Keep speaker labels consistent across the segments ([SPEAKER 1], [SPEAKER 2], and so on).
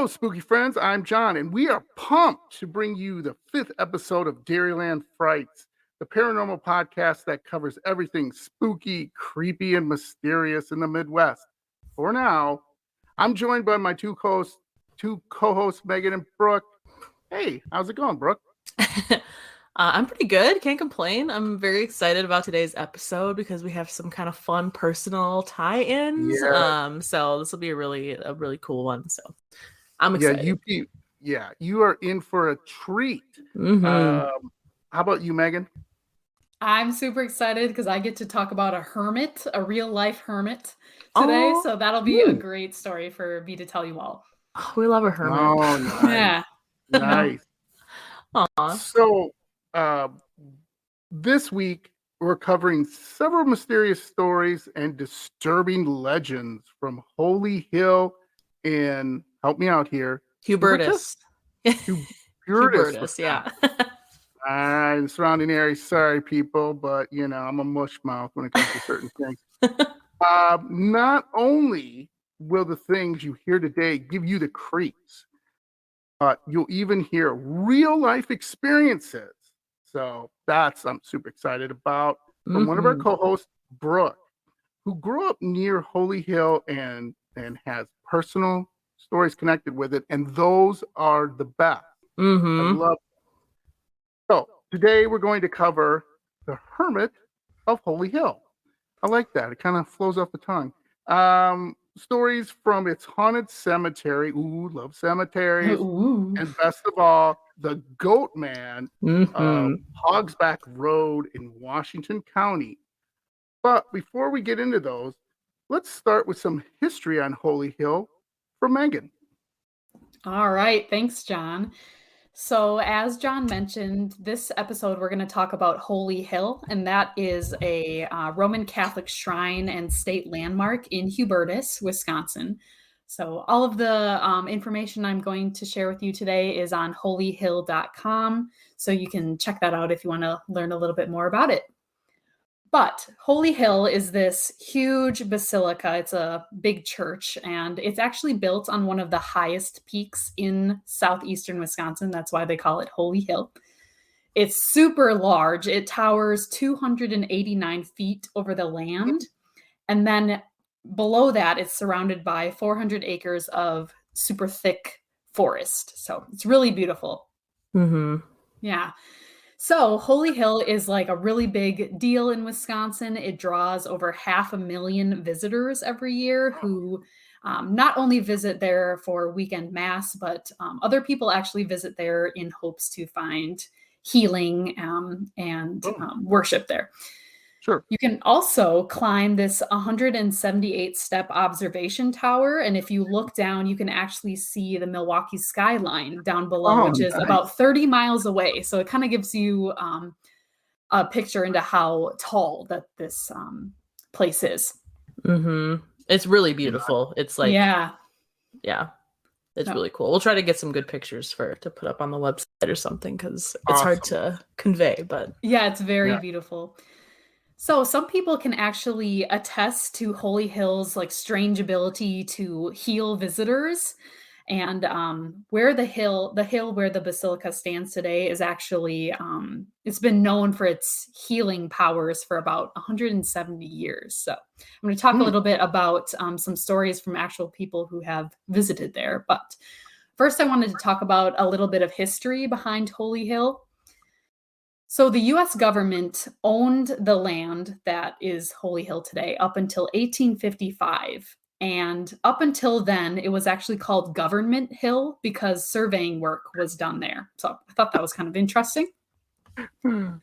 [SPEAKER 1] Hello, spooky friends. I'm John, and we are pumped to bring you the 5th episode of Dairyland Frights, the paranormal podcast that covers everything spooky, creepy, and mysterious in the Midwest. For now, I'm joined by my two co-hosts, Meaghan and Brooke. Hey, how's it going, Brooke?
[SPEAKER 2] I'm pretty good. Can't complain. I'm very excited about today's episode because we have some kind of fun personal tie-ins.
[SPEAKER 1] Yeah.
[SPEAKER 2] So this will be a really cool one. So I'm
[SPEAKER 1] Yeah,
[SPEAKER 2] excited.
[SPEAKER 1] you are in for a treat.
[SPEAKER 2] Mm-hmm.
[SPEAKER 1] How about you, Meaghan?
[SPEAKER 3] I'm super excited because I get to talk about a hermit, a real life hermit today.
[SPEAKER 2] Oh,
[SPEAKER 3] So that'll be a great story for me to tell you all.
[SPEAKER 2] we love a hermit.
[SPEAKER 1] Oh, nice.
[SPEAKER 3] Yeah.
[SPEAKER 1] Nice.
[SPEAKER 2] Aw.
[SPEAKER 1] So, this week we're covering several mysterious stories and disturbing legends from Holy Hill in, help me out here,
[SPEAKER 2] Hubertus.
[SPEAKER 1] Hubertus,
[SPEAKER 2] yeah.
[SPEAKER 1] and surrounding areas. Sorry, people, but I'm a mush mouth when it comes to certain things. Not only will the things you hear today give you the creeps, but you'll even hear real life experiences. So I'm super excited about from one of our co-hosts, Brooke, who grew up near Holy Hill and has personal stories connected with it, and those are the best. I love it. So today we're going to cover the Hermit of Holy Hill. I like that. It kind of flows off the tongue. Stories from its haunted cemetery. Ooh, love cemeteries.
[SPEAKER 3] Ooh.
[SPEAKER 1] And best of all, the Goatman of Hogsback Road in Washington County. But before we get into those, let's start with some history on Holy Hill from Meaghan.
[SPEAKER 3] All right. Thanks, John. So, as John mentioned, this episode we're going to talk about Holy Hill, and that is a Roman Catholic shrine and state landmark in Hubertus, Wisconsin. So, all of the information I'm going to share with you today is on holyhill.com. So, you can check that out if you want to learn a little bit more about it. But Holy Hill is this huge basilica. It's a big church, and it's actually built on one of the highest peaks in southeastern Wisconsin. That's why they call it Holy Hill. It's super large. It towers 289 feet over the land. And then below that, it's surrounded by 400 acres of super thick forest. So it's really beautiful. Yeah. So Holy Hill is like a really big deal in Wisconsin. It draws over 500,000 visitors every year who not only visit there for weekend mass, but other people actually visit there in hopes to find healing and worship there.
[SPEAKER 1] Sure.
[SPEAKER 3] You can also climb this 178-step observation tower. And if you look down, you can actually see the Milwaukee skyline down below, which is about 30 miles away. So it kind of gives you a picture into how tall that this place is.
[SPEAKER 2] It's really beautiful. It's like, yeah. It's really cool. We'll try to get some good pictures to put up on the website or something because it's hard to convey. But
[SPEAKER 3] yeah, it's very beautiful. So some people can actually attest to Holy Hill's like strange ability to heal visitors. And where the hill where the basilica stands today is actually, it's been known for its healing powers for about 170 years. So I'm going to talk a little bit about some stories from actual people who have visited there. But first, I wanted to talk about a little bit of history behind Holy Hill. So the U.S. government owned the land that is Holy Hill today up until 1855. And up until then, it was actually called Government Hill because surveying work was done there. So I thought that was kind of interesting. And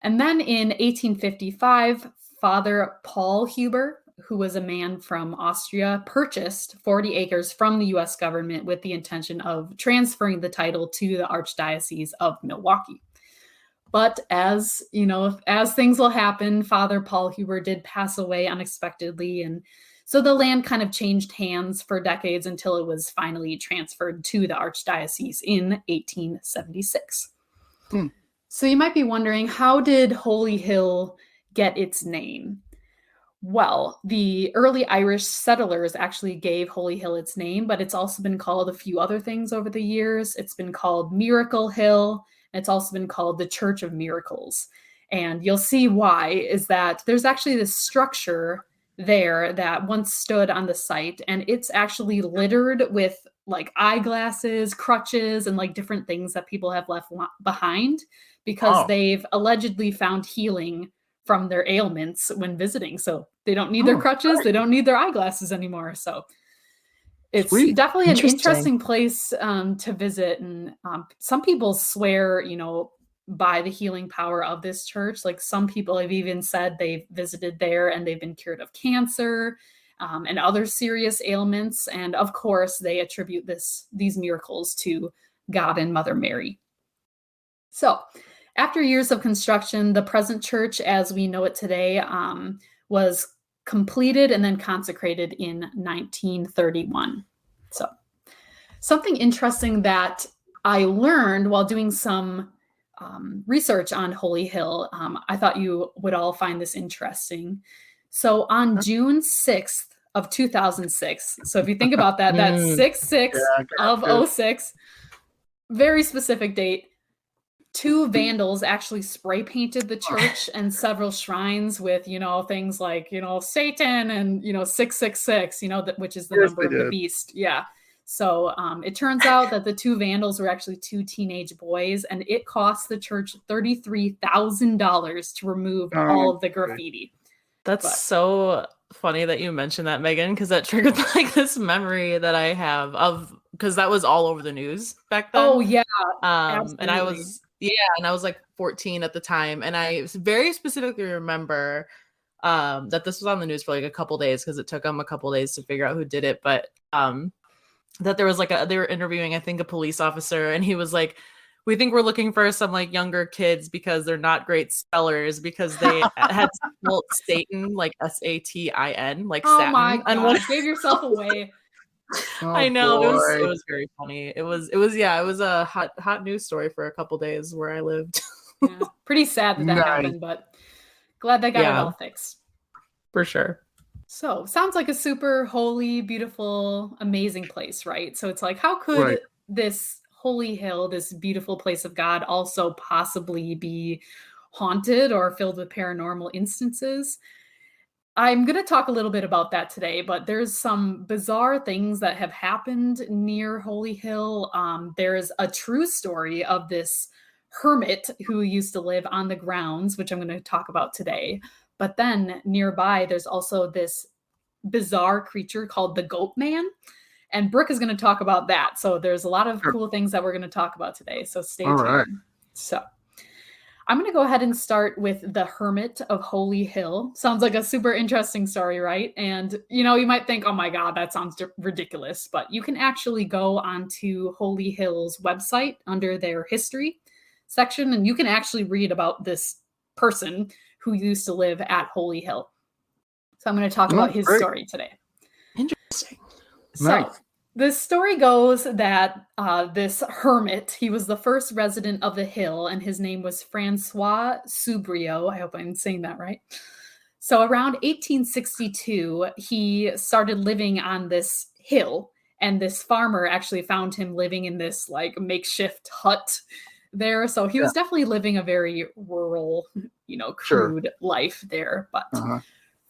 [SPEAKER 3] then in 1855, Father Paul Huber, who was a man from Austria, purchased 40 acres from the U.S. government with the intention of transferring the title to the Archdiocese of Milwaukee. But as you know, as things will happen, Father Paul Huber did pass away unexpectedly. And so the land kind of changed hands for decades until it was finally transferred to the Archdiocese in 1876. So you might be wondering, how did Holy Hill get its name? Well, the early Irish settlers actually gave Holy Hill its name, but it's also been called a few other things over the years. It's been called Miracle Hill. It's also been called the Church of Miracles. And you'll see why is that there's actually this structure there that once stood on the site, and it's actually littered with like eyeglasses, crutches, and like different things that people have left behind because they've allegedly found healing from their ailments when visiting. So they don't need their crutches. They don't need their eyeglasses anymore. So it's definitely an interesting place to visit. And some people swear, by the healing power of this church. Like some people have even said they've visited there and they've been cured of cancer and other serious ailments. And of course, they attribute these miracles to God and Mother Mary. So after years of construction, the present church as we know it today was completed and then consecrated in 1931. So something interesting that I learned while doing some research on Holy Hill, I thought you would all find this interesting. So on June 6th of 2006, so if you think about that, that's 6/6 of 06, very specific date. 2 vandals actually spray painted the church and several shrines with, things like, Satan and, 666, which is the number of the beast. Yeah. So it turns out that the 2 vandals were actually 2 teenage boys, and it cost the church $33,000 to remove all of the graffiti.
[SPEAKER 2] So funny that you mentioned that, Meaghan, because that triggered like this memory that I have of, because that was all over the news back then.
[SPEAKER 3] Oh yeah.
[SPEAKER 2] And I was like 14 at the time, and I very specifically remember that this was on the news for like a couple days because it took them a couple days to figure out who did it. But that there was like they were interviewing, I think, a police officer, and he was like, we think we're looking for some like younger kids because they're not great spellers because they had spelled Satan like Satin, like Satin.
[SPEAKER 3] My God, gave yourself away.
[SPEAKER 2] I know, it was very funny. It was a hot news story for a couple days where I lived.
[SPEAKER 3] Yeah, pretty sad that happened, but glad they got it all fixed.
[SPEAKER 2] For sure.
[SPEAKER 3] So sounds like a super holy, beautiful, amazing place, right? So it's like, how could this Holy Hill, this beautiful place of God, also possibly be haunted or filled with paranormal instances? I'm going to talk a little bit about that today, but there's some bizarre things that have happened near Holy Hill. There's a true story of this hermit who used to live on the grounds, which I'm going to talk about today. But then nearby, there's also this bizarre creature called the Goatman. And Brooke is going to talk about that. So there's a lot of cool things that we're going to talk about today. So stay tuned. Right. So I'm going to go ahead and start with the Hermit of Holy Hill. Sounds like a super interesting story, right? And, you might think, oh my God, that sounds ridiculous. But you can actually go onto Holy Hill's website under their history section, and you can actually read about this person who used to live at Holy Hill. So I'm going to talk about his story today.
[SPEAKER 2] Interesting.
[SPEAKER 3] So the story goes that this hermit, he was the first resident of the hill, and his name was Francois Subrio. I hope I'm saying that right. So around 1862, he started living on this hill, and this farmer actually found him living in this like makeshift hut there. So he was definitely living a very rural, crude life there. But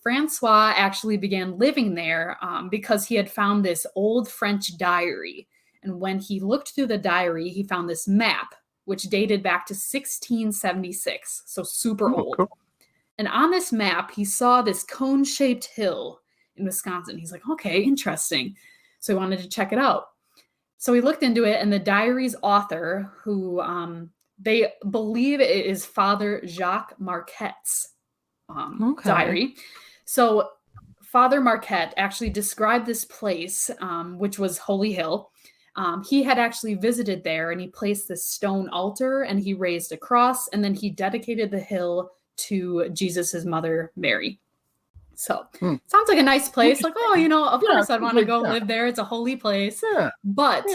[SPEAKER 3] Francois actually began living there because he had found this old French diary. And when he looked through the diary, he found this map, which dated back to 1676. So super old. Cool. And on this map, he saw this cone-shaped hill in Wisconsin. He's like, okay, interesting. So he wanted to check it out. So he looked into it, and the diary's author, who they believe it is Father Jacques Marquette's diary. So Father Marquette actually described this place, which was Holy Hill. He had actually visited there, and he placed this stone altar, and he raised a cross, and then he dedicated the hill to Jesus's mother, Mary. So sounds like a nice place. Like, of course I'd want to go live there. It's a holy place. Yeah. But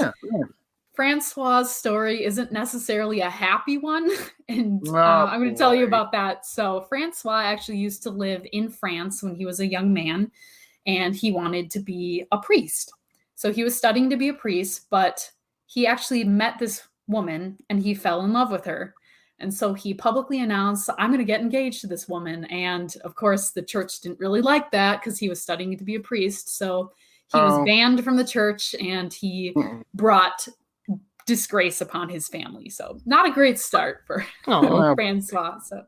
[SPEAKER 3] Francois's story isn't necessarily a happy one, and
[SPEAKER 1] Oh,
[SPEAKER 3] I'm going to tell you
[SPEAKER 1] boy.
[SPEAKER 3] about that. So Francois actually used to live in France when he was a young man, and he wanted to be a priest. So he was studying to be a priest, but he actually met this woman and he fell in love with her. And so he publicly announced, I'm going to get engaged to this woman. And of course, the church didn't really like that because he was studying to be a priest. So he was
[SPEAKER 1] Oh.
[SPEAKER 3] banned from the church and he
[SPEAKER 1] Mm-mm.
[SPEAKER 3] brought disgrace upon his family. So not a great start for
[SPEAKER 2] Oh,
[SPEAKER 3] Francois. So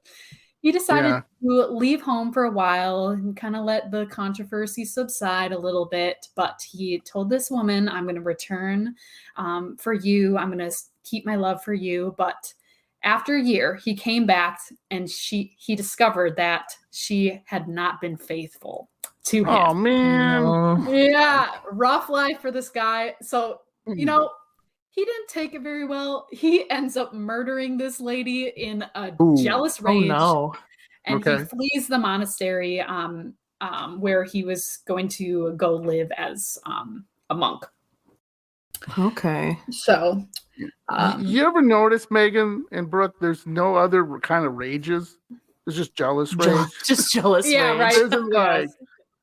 [SPEAKER 3] he decided
[SPEAKER 1] Yeah.
[SPEAKER 3] to leave home for a while and kind of let the controversy subside a little bit. But he told this woman, I'm going to return for you. I'm going to keep my love for you. But after a year, he came back and he discovered that she had not been faithful to him.
[SPEAKER 1] Oh man.
[SPEAKER 2] no.
[SPEAKER 3] Yeah, rough life for this guy. So, you
[SPEAKER 1] Mm.
[SPEAKER 3] know, he didn't take it very well. He ends up murdering this lady in a
[SPEAKER 1] Ooh.
[SPEAKER 3] jealous
[SPEAKER 2] Oh
[SPEAKER 3] rage,
[SPEAKER 2] no.
[SPEAKER 3] and he
[SPEAKER 1] Okay.
[SPEAKER 3] flees the monastery where he was going to go live as a monk.
[SPEAKER 2] Okay.
[SPEAKER 3] So,
[SPEAKER 1] You ever notice, Megan and Brooke, there's no other kind of rages? There's just jealous rage.
[SPEAKER 2] Just jealous
[SPEAKER 3] yeah,
[SPEAKER 2] rage.
[SPEAKER 3] right.
[SPEAKER 1] There isn't like
[SPEAKER 3] Yes.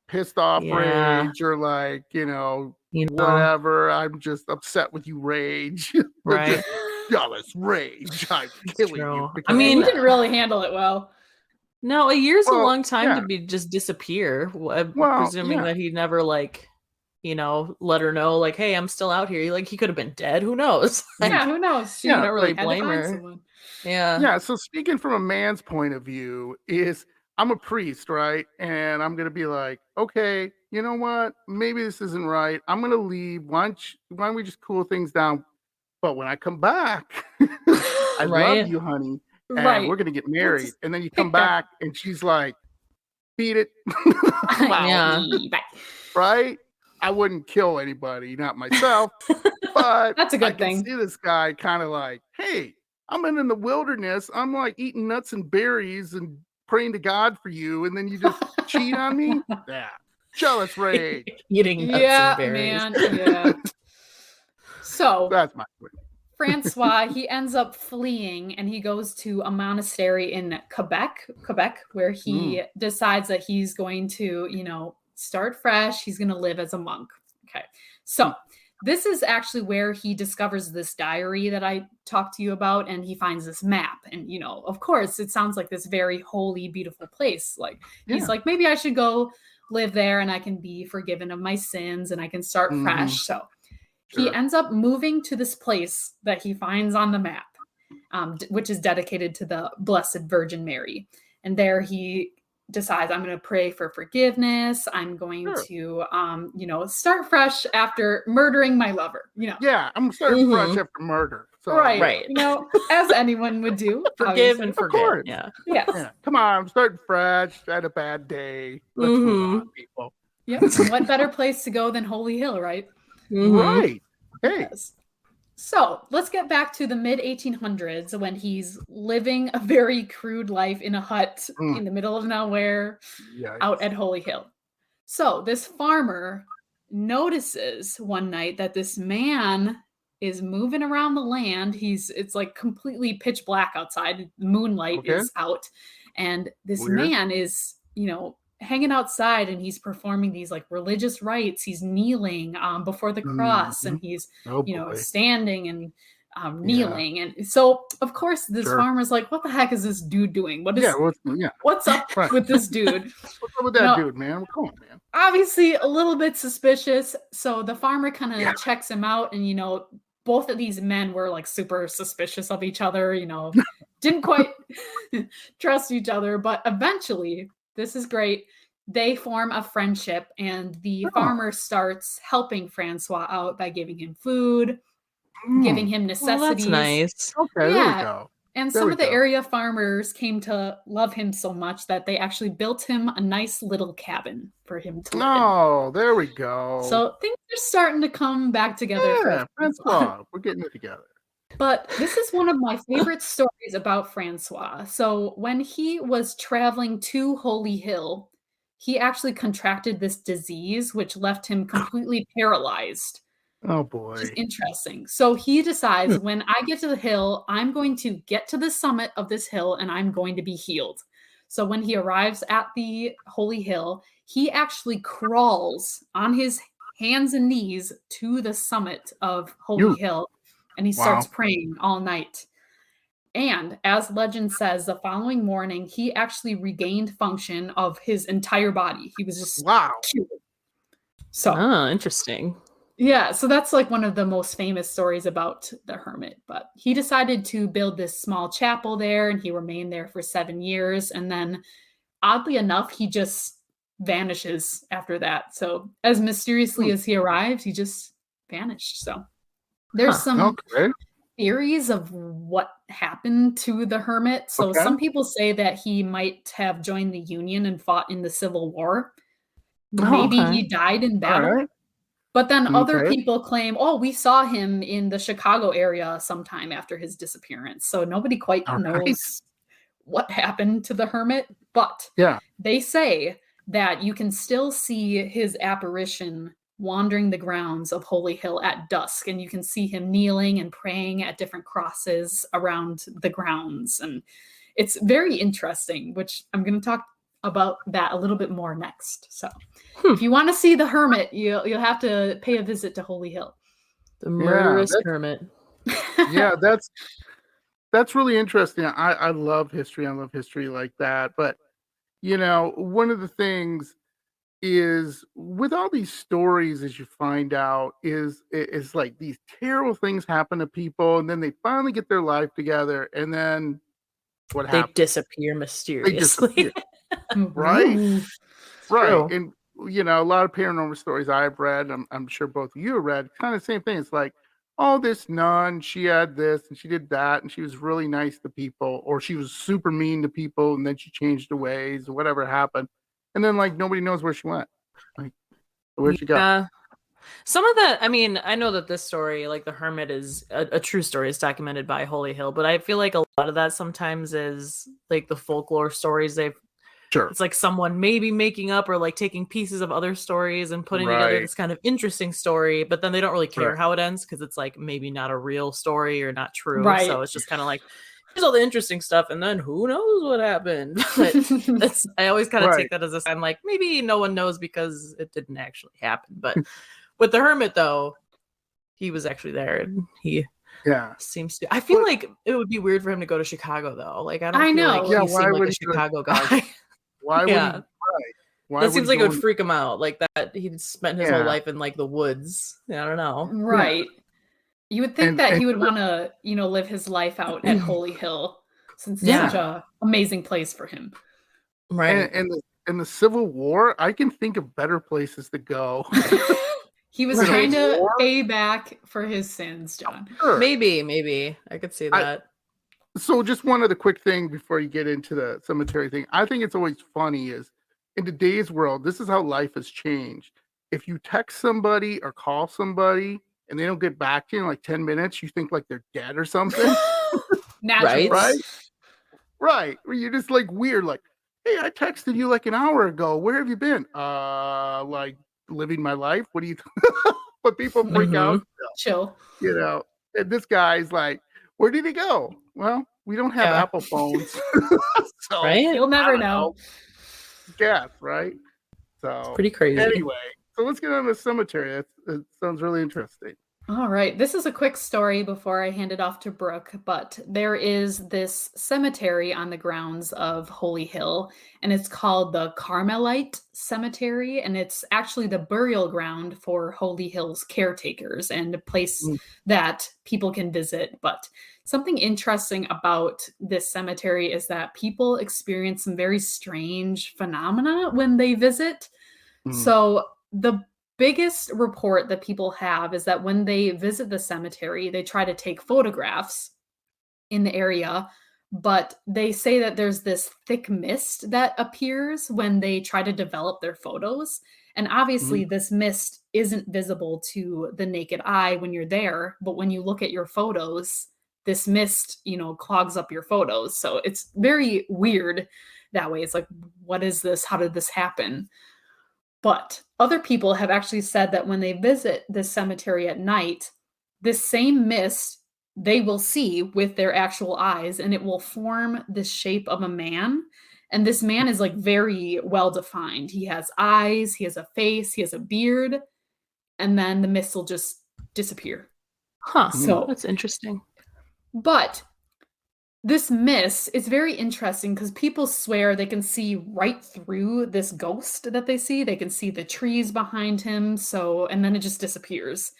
[SPEAKER 1] pissed off
[SPEAKER 2] Yeah.
[SPEAKER 1] rage or like,
[SPEAKER 2] You know.
[SPEAKER 1] whatever. I'm just upset with you rage. There's
[SPEAKER 2] Right.
[SPEAKER 1] just jealous rage. I'm killing you.
[SPEAKER 2] true.
[SPEAKER 1] because
[SPEAKER 2] I
[SPEAKER 1] of
[SPEAKER 2] mean,
[SPEAKER 3] he
[SPEAKER 1] that.
[SPEAKER 3] didn't really handle it well.
[SPEAKER 2] No, a year's a
[SPEAKER 1] Well,
[SPEAKER 2] long time
[SPEAKER 1] yeah.
[SPEAKER 2] to be just disappear.
[SPEAKER 1] Well,
[SPEAKER 2] Presuming
[SPEAKER 1] yeah.
[SPEAKER 2] that he never let her know, like, hey, I'm still out here. Like he could have been dead. Who knows? Like,
[SPEAKER 3] Yeah, who knows? She
[SPEAKER 1] Yeah,
[SPEAKER 2] don't really
[SPEAKER 3] had to
[SPEAKER 2] blame
[SPEAKER 3] find
[SPEAKER 2] her.
[SPEAKER 3] someone.
[SPEAKER 2] Yeah.
[SPEAKER 1] Yeah, so speaking from a man's point of view is I'm a priest, right? And I'm gonna be like, okay, you know what? Maybe this isn't right. I'm gonna leave. Why don't we just cool things down? But when I come back, I love
[SPEAKER 2] Right.
[SPEAKER 1] you, honey, and
[SPEAKER 3] Right.
[SPEAKER 1] we're gonna get
[SPEAKER 3] We'll
[SPEAKER 1] married.
[SPEAKER 3] just
[SPEAKER 1] And then you come
[SPEAKER 3] pick that.
[SPEAKER 1] back and she's like, beat it.
[SPEAKER 3] Wow.
[SPEAKER 2] Yeah.
[SPEAKER 1] Right? I wouldn't kill anybody, not myself, but
[SPEAKER 3] That's a
[SPEAKER 1] I
[SPEAKER 3] good
[SPEAKER 1] can
[SPEAKER 3] thing.
[SPEAKER 1] see this guy kind of like, hey, I'm in the wilderness. I'm like eating nuts and berries and praying to God for you, and then you just cheat on me? Yeah. Jealous rage.
[SPEAKER 2] Eating nuts
[SPEAKER 3] Yeah,
[SPEAKER 2] and berries.
[SPEAKER 3] man. Yeah. So
[SPEAKER 1] That's my point.
[SPEAKER 3] Francois, he ends up fleeing and he goes to a monastery in Quebec, where he decides that he's going to, start fresh. He's going to live as a monk. Okay. So this is actually where he discovers this diary that I talked to you about, and he finds this map. And, of course, it sounds like this very holy, beautiful place. Like, he's
[SPEAKER 1] Yeah.
[SPEAKER 3] like, maybe I should go live there and I can be forgiven of my sins and I can start fresh. So he
[SPEAKER 1] Sure.
[SPEAKER 3] ends up moving to this place that he finds on the map, which is dedicated to the Blessed Virgin Mary. And there he decides, I'm going to pray for forgiveness. I'm going
[SPEAKER 1] Sure.
[SPEAKER 3] to, start fresh after murdering my lover.
[SPEAKER 1] Yeah, I'm starting fresh
[SPEAKER 2] Mhm.
[SPEAKER 1] after murder. So
[SPEAKER 3] Right.
[SPEAKER 2] Right.
[SPEAKER 3] As anyone would do.
[SPEAKER 2] Forgive
[SPEAKER 3] obviously.
[SPEAKER 2] and
[SPEAKER 1] Of
[SPEAKER 2] forget.
[SPEAKER 1] course.
[SPEAKER 2] Yeah.
[SPEAKER 3] Yes.
[SPEAKER 1] Yeah. Come on, I'm starting fresh. I had a bad day. Let's move
[SPEAKER 2] Mhm.
[SPEAKER 1] on, people.
[SPEAKER 3] Yep. What better place to go than Holy Hill, right?
[SPEAKER 2] Mhm.
[SPEAKER 1] Right. Hey.
[SPEAKER 3] Yes. So let's get back to the mid 1800s when he's living a very crude life in a hut in the middle of nowhere out at Holy Hill. So this farmer notices one night that this man is moving around the land. It's like completely pitch black outside. Moonlight
[SPEAKER 1] Okay.
[SPEAKER 3] is out. And this
[SPEAKER 1] Weird.
[SPEAKER 3] man is, hanging outside and he's performing these like religious rites. He's kneeling before the cross and he's,
[SPEAKER 1] Oh boy.
[SPEAKER 3] standing and kneeling. And so, of course, this
[SPEAKER 1] Sure.
[SPEAKER 3] farmer's like, what the heck is this dude doing? What's up
[SPEAKER 1] Right.
[SPEAKER 3] with this dude?
[SPEAKER 1] What's up with that dude, man? Come on, man.
[SPEAKER 3] Obviously, a little bit suspicious. So the farmer kind of checks him out. And, both of these men were like super suspicious of each other, didn't quite trust each other. But eventually, this is great. They form a friendship, and the farmer starts helping Francois out by giving him food, giving him
[SPEAKER 2] Well,
[SPEAKER 3] necessities.
[SPEAKER 2] that's nice.
[SPEAKER 1] Okay, there we
[SPEAKER 3] Yeah.
[SPEAKER 1] go.
[SPEAKER 3] And
[SPEAKER 1] There
[SPEAKER 3] some
[SPEAKER 1] we
[SPEAKER 3] of the
[SPEAKER 1] go.
[SPEAKER 3] area farmers came to love him so much that they actually built him a nice little cabin for him to live in.
[SPEAKER 1] Oh, there we go.
[SPEAKER 3] So things are starting to come back together
[SPEAKER 1] yeah,
[SPEAKER 3] for
[SPEAKER 1] Francois. We're getting it together.
[SPEAKER 3] But this is one of my favorite stories about Francois. So when he was traveling to Holy Hill, he actually contracted this disease, which left him completely paralyzed.
[SPEAKER 1] Oh
[SPEAKER 3] Which is
[SPEAKER 1] boy.
[SPEAKER 3] interesting. So he decides, when I get to the hill, I'm going to get to the summit of this hill and I'm going to be healed. So when he arrives at the Holy Hill, he actually crawls on his hands and knees to the summit of Holy
[SPEAKER 1] You.
[SPEAKER 3] Hill, and he starts
[SPEAKER 1] Wow.
[SPEAKER 3] praying all night. And as legend says, the following morning, he actually regained function of his entire body. He was just
[SPEAKER 1] Wow.
[SPEAKER 3] cured. So,
[SPEAKER 2] Oh, interesting.
[SPEAKER 3] yeah, so that's like one of the most famous stories about the hermit. But he decided to build this small chapel there, and he remained there for 7 years. And then, oddly enough, he just vanishes after that. So, as mysteriously as he arrived, he just vanished. So, there's some
[SPEAKER 1] Okay.
[SPEAKER 3] theories of what happened to the hermit. So
[SPEAKER 1] Okay.
[SPEAKER 3] some people say that he might have joined the Union and fought in the Civil War.
[SPEAKER 1] Oh,
[SPEAKER 3] Maybe
[SPEAKER 2] okay.
[SPEAKER 3] he died in
[SPEAKER 1] All
[SPEAKER 3] battle.
[SPEAKER 1] right.
[SPEAKER 3] But then other
[SPEAKER 1] Okay.
[SPEAKER 3] people claim, oh, we saw him in the Chicago area sometime after his disappearance. So nobody quite
[SPEAKER 1] All right.
[SPEAKER 3] knows what happened to the hermit. But
[SPEAKER 1] Yeah.
[SPEAKER 3] they say that you can still see his apparition wandering the grounds of Holy Hill at dusk, and you can see him kneeling and praying at different crosses around the grounds. And it's very interesting, which I'm going to talk about that a little bit more next. So if you want to see the hermit, you'll have to pay a visit to Holy Hill.
[SPEAKER 2] The murderous hermit.
[SPEAKER 1] Yeah, that's really interesting. I love history. I love history like that. But one of the things is with all these stories, as you find out, is like these terrible things happen to people, and then they finally get their life together, and then what
[SPEAKER 2] They
[SPEAKER 1] happens?
[SPEAKER 2] disappear
[SPEAKER 1] They
[SPEAKER 2] mysteriously.
[SPEAKER 1] disappear, right?
[SPEAKER 3] Ooh.
[SPEAKER 1] Right.
[SPEAKER 2] True.
[SPEAKER 1] And a lot of paranormal stories I've read, I'm sure both of you have read, kind of the same thing. It's like, oh, this nun, she had this and she did that, and she was really nice to people, or she was super mean to people, and then she changed her ways, or whatever happened. And then like nobody knows where she went. Like, where'd she go?
[SPEAKER 2] Yeah. Some of that, I mean, I know that this story, like the hermit, is a true story. It's documented by Holy Hill, but I feel like a lot of that sometimes is like the folklore stories.
[SPEAKER 1] Sure.
[SPEAKER 2] It's like someone maybe making up or like taking pieces of other stories and putting together
[SPEAKER 1] Right.
[SPEAKER 2] this kind of interesting story, but then they don't really care
[SPEAKER 1] Right.
[SPEAKER 2] how it ends because it's like maybe not a real story or not true.
[SPEAKER 3] Right.
[SPEAKER 2] So it's just kind of like, here's all the interesting stuff, and then who knows what happened. But I always kind of
[SPEAKER 1] Right.
[SPEAKER 2] take that as a sign, like maybe no one knows because it didn't actually happen. But with the hermit, though, he was actually there, and he
[SPEAKER 1] Yeah.
[SPEAKER 2] seems to. I feel like it would be weird for him to go to Chicago, though. Like I don't
[SPEAKER 3] I
[SPEAKER 2] feel
[SPEAKER 3] know.
[SPEAKER 2] like
[SPEAKER 1] Yeah,
[SPEAKER 2] he
[SPEAKER 1] why
[SPEAKER 2] seemed like
[SPEAKER 1] would
[SPEAKER 2] a
[SPEAKER 1] he go to
[SPEAKER 2] Chicago
[SPEAKER 1] Chicago?
[SPEAKER 2] guy.
[SPEAKER 1] Why would
[SPEAKER 2] Yeah.
[SPEAKER 1] he? Right. Why
[SPEAKER 2] That
[SPEAKER 1] would
[SPEAKER 2] seems
[SPEAKER 1] he
[SPEAKER 2] like it
[SPEAKER 1] go
[SPEAKER 2] would freak him out, like that he'd spent his whole life in like the woods. Yeah, I don't know.
[SPEAKER 3] Right. You would think
[SPEAKER 1] And
[SPEAKER 3] that he would want to, live his life out at Holy Hill, since it's
[SPEAKER 2] Yeah.
[SPEAKER 3] such a amazing place for him.
[SPEAKER 2] Right.
[SPEAKER 1] and the Civil War, I can think of better places to go.
[SPEAKER 3] He was
[SPEAKER 2] Right.
[SPEAKER 3] trying to
[SPEAKER 1] War?
[SPEAKER 3] pay back for his sins, John.
[SPEAKER 1] Sure.
[SPEAKER 2] Maybe I could see that.
[SPEAKER 1] So just one other quick thing before you get into the cemetery thing. I think it's always funny is in today's world, this is how life has changed. If you text somebody or call somebody and they don't get back to you in like 10 minutes, you think like they're dead or something.
[SPEAKER 3] Naturally.
[SPEAKER 1] Right? Right. Where you're just like weird, like, hey, I texted you like an hour ago. Where have you been? Like living my life. What do you but people freak out,
[SPEAKER 3] Chill.
[SPEAKER 1] and this guy's like, where did he go? Well, we don't have
[SPEAKER 2] Yeah.
[SPEAKER 1] Apple phones. So
[SPEAKER 2] Right?
[SPEAKER 3] You'll
[SPEAKER 1] I
[SPEAKER 3] never
[SPEAKER 1] don't
[SPEAKER 3] know.
[SPEAKER 1] guess, right? So
[SPEAKER 2] Pretty crazy.
[SPEAKER 1] anyway, so let's get on the cemetery. That sounds really interesting.
[SPEAKER 3] All right. This is a quick story before I hand it off to Brooke, but there is this cemetery on the grounds of Holy Hill, and it's called the Carmelite Cemetery, and it's actually the burial ground for Holy Hill's caretakers and a place that people can visit. But something interesting about this cemetery is that people experience some very strange phenomena when they visit. So the biggest report that people have is that when they visit the cemetery, they try to take photographs in the area, but they say that there's this thick mist that appears when they try to develop their photos. And obviously, this mist isn't visible to the naked eye when you're there, but when you look at your photos, this mist, clogs up your photos. So it's very weird that way. It's like, what is this? How did this happen? But other people have actually said that when they visit this cemetery at night, this same mist they will see with their actual eyes, and it will form the shape of a man. And this man is like very well defined. He has eyes, he has a face, he has a beard, and then the mist will just disappear.
[SPEAKER 2] Huh.
[SPEAKER 3] So
[SPEAKER 2] That's interesting.
[SPEAKER 3] But this mist is very interesting because people swear they can see right through this ghost that they see. They can see the trees behind him. And then it just disappears.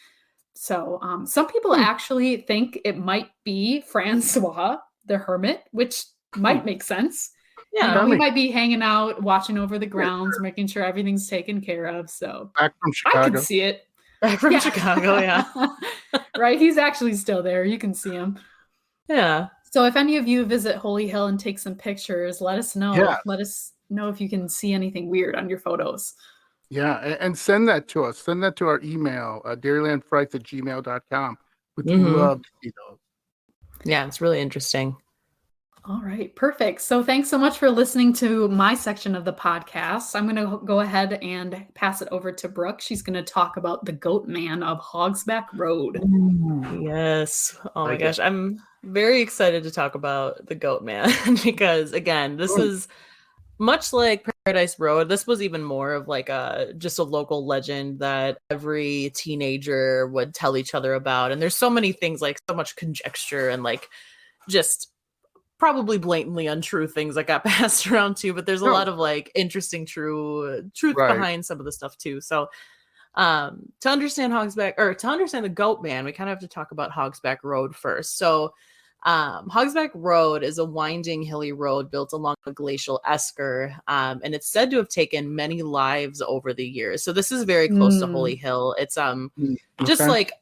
[SPEAKER 3] So some people actually think it might be Francois the Hermit, which might make sense.
[SPEAKER 2] Yeah.
[SPEAKER 3] He might be hanging out, watching over the grounds, making sure everything's taken care of. So
[SPEAKER 1] Back from Chicago.
[SPEAKER 3] I can see it.
[SPEAKER 2] Back from Chicago, yeah.
[SPEAKER 3] Right? He's actually still there. You can see him.
[SPEAKER 2] Yeah.
[SPEAKER 3] So if any of you visit Holy Hill and take some pictures, let us know.
[SPEAKER 1] Yeah.
[SPEAKER 3] Let us know if you can see anything weird on your photos.
[SPEAKER 1] Yeah, and send that to us. Send that to our email, dairylandfrights@gmail.com. We'd love to see those.
[SPEAKER 2] Yeah, it's really interesting.
[SPEAKER 3] All right, perfect. So thanks so much for listening to my section of the podcast. I'm going to go ahead and pass it over to Brooke. She's going to talk about the Goatman of Hogsback Road.
[SPEAKER 2] Yes. Oh my gosh. I'm very excited to talk about the Goatman because, again, this is much like Paradise Road. This was even more of like just a local legend that every teenager would tell each other about. And there's so many things, like so much conjecture and like just probably blatantly untrue things that got passed around too, but there's a lot of like interesting truth behind some of the stuff too. So to understand the Goatman, we kind of have to talk about Hogsback Road first. So Hogsback Road is a winding hilly road built along a glacial esker, and it's said to have taken many lives over the years. So this is very close to Holy Hill. It's just like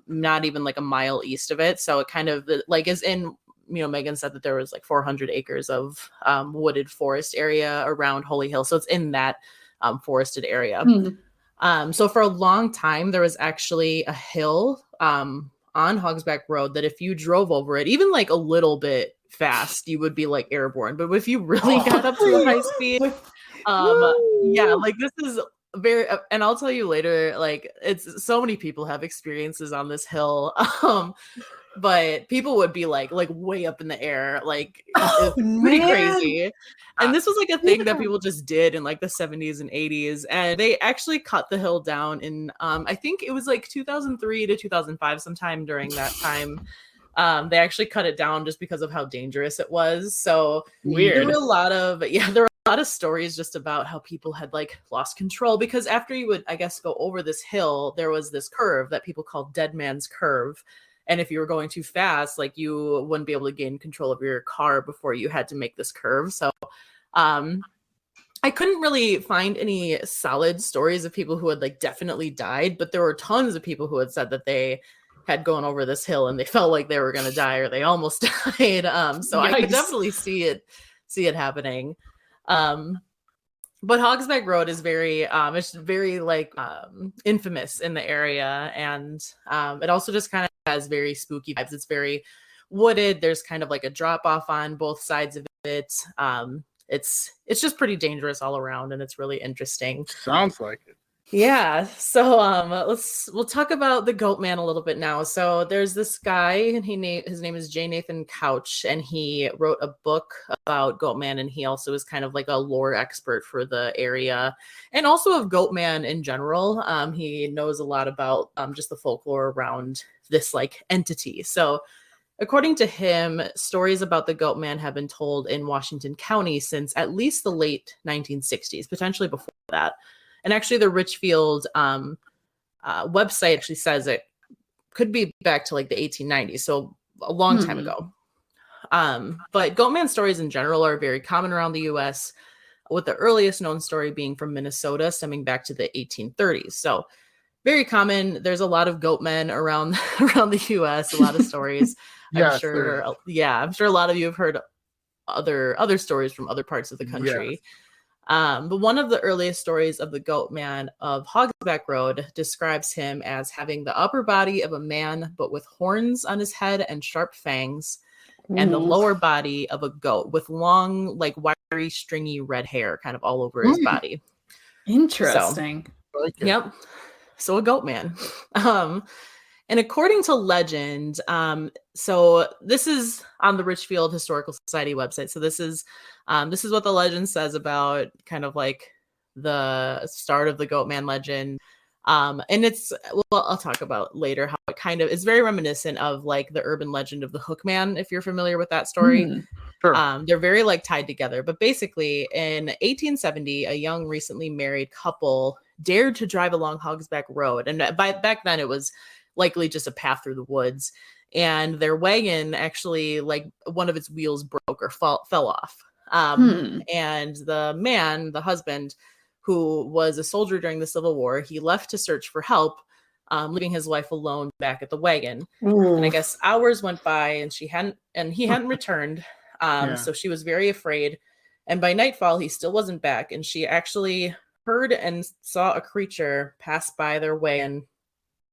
[SPEAKER 2] not even like a mile east of it. So it kind of like is in, Meaghan said that there was like 400 acres of wooded forest area around Holy Hill. So it's in that forested area. So for a long time, there was actually a hill on Hogsback Road that if you drove over it, even like a little bit fast, you would be like airborne. But if you really got up to a high speed, yeah, like this is very, and I'll tell you later, like it's so many people have experiences on this hill. But people would be like way up in the air, like it's pretty crazy. And this was like a thing that people just did in like the 70s and 80s. And they actually cut the hill down in I think it was like 2003 to 2005, sometime during that time. They actually cut it down just because of how dangerous it was. So there were a lot of stories just about how people had like lost control, because after you would, I guess, go over this hill, there was this curve that people called Dead Man's Curve. And if you were going too fast, like you wouldn't be able to gain control of your car before you had to make this curve. So I couldn't really find any solid stories of people who had like definitely died, but there were tons of people who had said that they had gone over this hill and they felt like they were going to die or they almost died. So I could definitely see it happening. But Hogsback Road is very, it's very like infamous in the area, and it also just kind of has very spooky vibes. It's very wooded. There's kind of like a drop off on both sides of it. It's just pretty dangerous all around, and it's really interesting.
[SPEAKER 1] Sounds like it.
[SPEAKER 2] Yeah. So we'll talk about the Goatman a little bit now. So there's this guy, and his name is J. Nathan Couch, and he wrote a book about Goatman, and he also is kind of like a lore expert for the area and also of Goatman in general. He knows a lot about just the folklore around this like entity. So according to him, stories about the Goatman have been told in Washington County since at least the late 1960s, potentially before that. And actually, the Richfield website actually says it could be back to like the 1890s, so a long time ago. But Goatman stories in general are very common around the U.S., with the earliest known story being from Minnesota, stemming back to the 1830s. So very common. There's a lot of goatmen around the U.S., a lot of stories. I'm sure a lot of you have heard other stories from other parts of the country.
[SPEAKER 1] Yes.
[SPEAKER 2] But one of the earliest stories of the Goatman of Hogsback Road describes him as having the upper body of a man, but with horns on his head and sharp fangs, and the lower body of a goat with long, like wiry, stringy red hair kind of all over his body.
[SPEAKER 3] Interesting.
[SPEAKER 1] Like it.
[SPEAKER 2] Yep. So a goat man. And according to legend, so this is on the Richfield Historical Society website. So this is what the legend says about kind of like the start of the Goatman legend. And it's, well, I'll talk about later how it kind of is very reminiscent of like the urban legend of the Hookman, if you're familiar with that story.
[SPEAKER 1] Sure.
[SPEAKER 2] They're very like tied together. But basically, in 1870, a young recently married couple dared to drive along Hogsback Road, and back then it was likely just a path through the woods. And their wagon actually, like one of its wheels broke or fell off. And the man, the husband, who was a soldier during the Civil War, he left to search for help, leaving his wife alone back at the wagon.
[SPEAKER 3] Ooh.
[SPEAKER 2] And I guess hours went by, and he hadn't returned.
[SPEAKER 1] Yeah.
[SPEAKER 2] So she was very afraid. And by nightfall, he still wasn't back. And she actually heard and saw a creature pass by their wagon.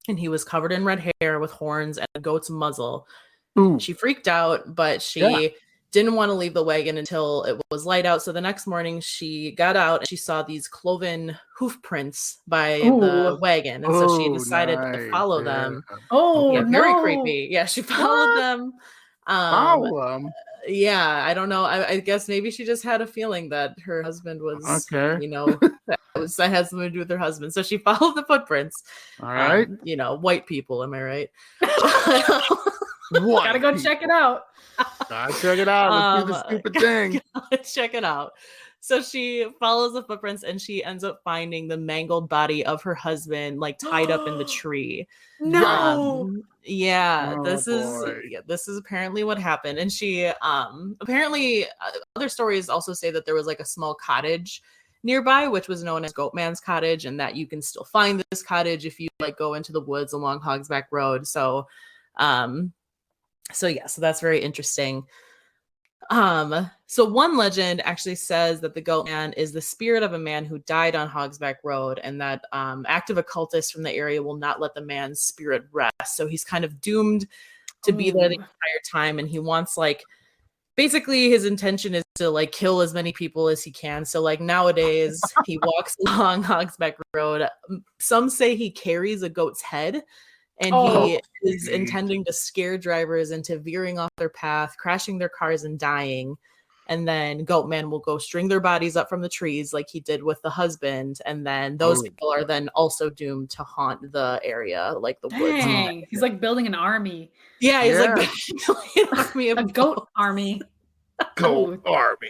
[SPEAKER 2] And he was covered in red hair with horns and a goat's muzzle.
[SPEAKER 1] Ooh.
[SPEAKER 2] She freaked out, but she didn't want to leave the wagon until it was light out. So the next morning she got out and she saw these cloven hoof prints by the wagon. And so she decided to follow them.
[SPEAKER 3] Oh,
[SPEAKER 2] yeah,
[SPEAKER 3] no.
[SPEAKER 2] very creepy. Yeah, she followed them.
[SPEAKER 1] Follow them?
[SPEAKER 2] Yeah, I don't know. I guess maybe she just had a feeling that her husband was,
[SPEAKER 1] Okay.
[SPEAKER 2] you know, that had something to do with her husband. So she followed the footprints.
[SPEAKER 1] All right.
[SPEAKER 2] You know, white people, am I right?
[SPEAKER 3] Gotta go check it out.
[SPEAKER 1] Gotta check it out. Let's do the stupid thing.
[SPEAKER 2] Check it out. So she follows the footprints and she ends up finding the mangled body of her husband, like tied up in the tree.
[SPEAKER 3] No.
[SPEAKER 2] Yeah,
[SPEAKER 1] Oh,
[SPEAKER 2] this is apparently what happened. And she apparently other stories also say that there was like a small cottage nearby, which was known as Goatman's cottage, and that you can still find this cottage if you like go into the woods along Hogsback Road. So so that's very interesting. So one legend actually says that the Goatman is the spirit of a man who died on Hogsback Road, and that active occultists from the area will not let the man's spirit rest. So he's kind of doomed to be there the entire time, and he wants, like, basically his intention is to like kill as many people as he can. So like nowadays he walks along Hogsback Road. Some say he carries a goat's head. And he is intending to scare drivers into veering off their path, crashing their cars and dying. And then Goatman will go string their bodies up from the trees like he did with the husband. And then those people are then also doomed to haunt the area, like the woods.
[SPEAKER 3] Dang, he's like building an army.
[SPEAKER 2] Yeah, he's like building an army of
[SPEAKER 3] a goat army.
[SPEAKER 1] Goat army.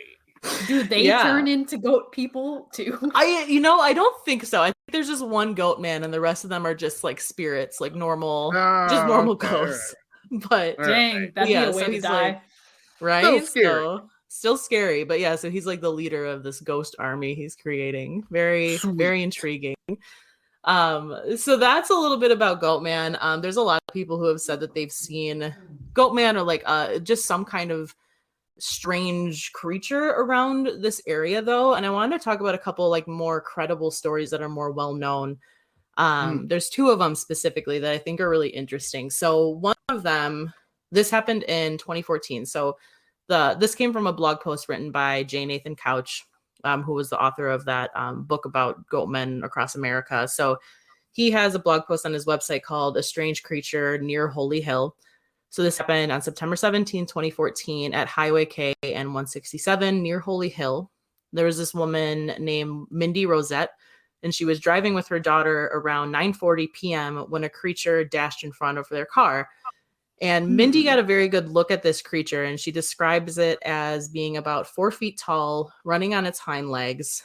[SPEAKER 3] Do they turn into goat people too?
[SPEAKER 2] I don't think so. I think there's just one goat man and the rest of them are just like spirits, like normal, just normal ghosts. But
[SPEAKER 3] dang, that'd be a way to die.
[SPEAKER 2] Like, right? Still scary. But yeah, so he's like the leader of this ghost army he's creating. Very, very intriguing. So that's a little bit about Goatman. There's a lot of people who have said that they've seen Goatman or like just some kind of strange creature around this area though, and I wanted to talk about a couple like more credible stories that are more well known. There's two of them specifically that I think are really interesting. So one of them, this happened in 2014. So this came from a blog post written by J. Nathan Couch, who was the author of that book about goatmen across America. So he has a blog post on his website called "A Strange Creature Near Holy Hill." So this happened on September 17, 2014 at Highway K and 167 near Holy Hill. There was this woman named Mindy Rosette, and she was driving with her daughter around 9:40 p.m. when a creature dashed in front of their car. And Mindy got a very good look at this creature, and she describes it as being about 4 feet tall, running on its hind legs,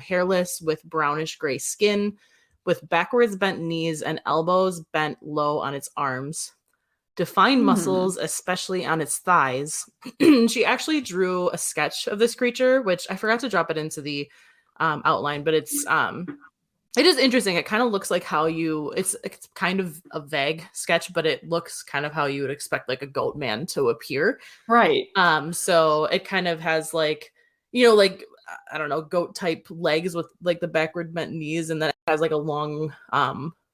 [SPEAKER 2] hairless with brownish gray skin, with backwards bent knees and elbows bent low on its arms. Defined muscles, especially on its thighs. She actually drew a sketch of this creature, which I forgot to drop it into the outline, but it is interesting. It kind of looks like how it's kind of a vague sketch, but it looks kind of how you would expect like a goat man to appear.
[SPEAKER 3] Right.
[SPEAKER 2] So it kind of has like, like, I don't know, goat type legs with like the backward bent knees, and then it has like a long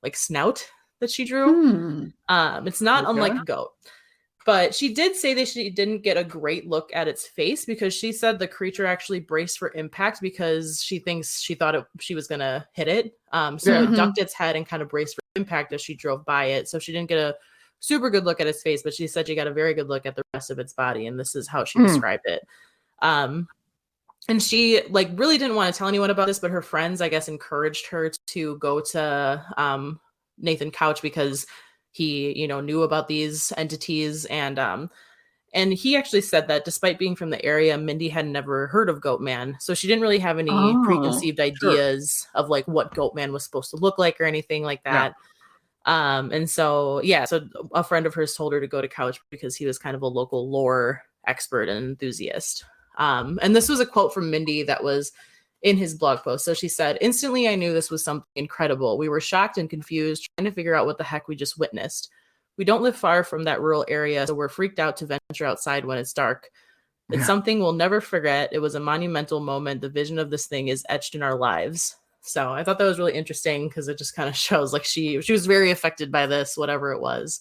[SPEAKER 2] like snout that she drew. It's not unlike a goat. But she did say that she didn't get a great look at its face because she said the creature actually braced for impact because she thought she was going to hit it. So it ducked its head and kind of braced for impact as she drove by it. So she didn't get a super good look at its face, but she said she got a very good look at the rest of its body. And this is how she described it. And she like really didn't want to tell anyone about this, but her friends, I guess, encouraged her to go to Nathan Couch because he, you know, knew about these entities. And he actually said that despite being from the area, Mindy had never heard of Goatman. So she didn't really have any preconceived ideas of like what Goatman was supposed to look like or anything like that. And so, so a friend of hers told her to go to Couch because he was kind of a local lore expert and enthusiast. And this was a quote from Mindy that was in his blog post. So she said, "Instantly, I knew this was something incredible. We were shocked and confused, trying to figure out what the heck we just witnessed. We don't live far from that rural area, so we're freaked out to venture outside when it's dark. It's something we'll never forget. It was a monumental moment. The vision of this thing is etched in our lives." So I thought that was really interesting because it just kind of shows like she was very affected by this, whatever it was.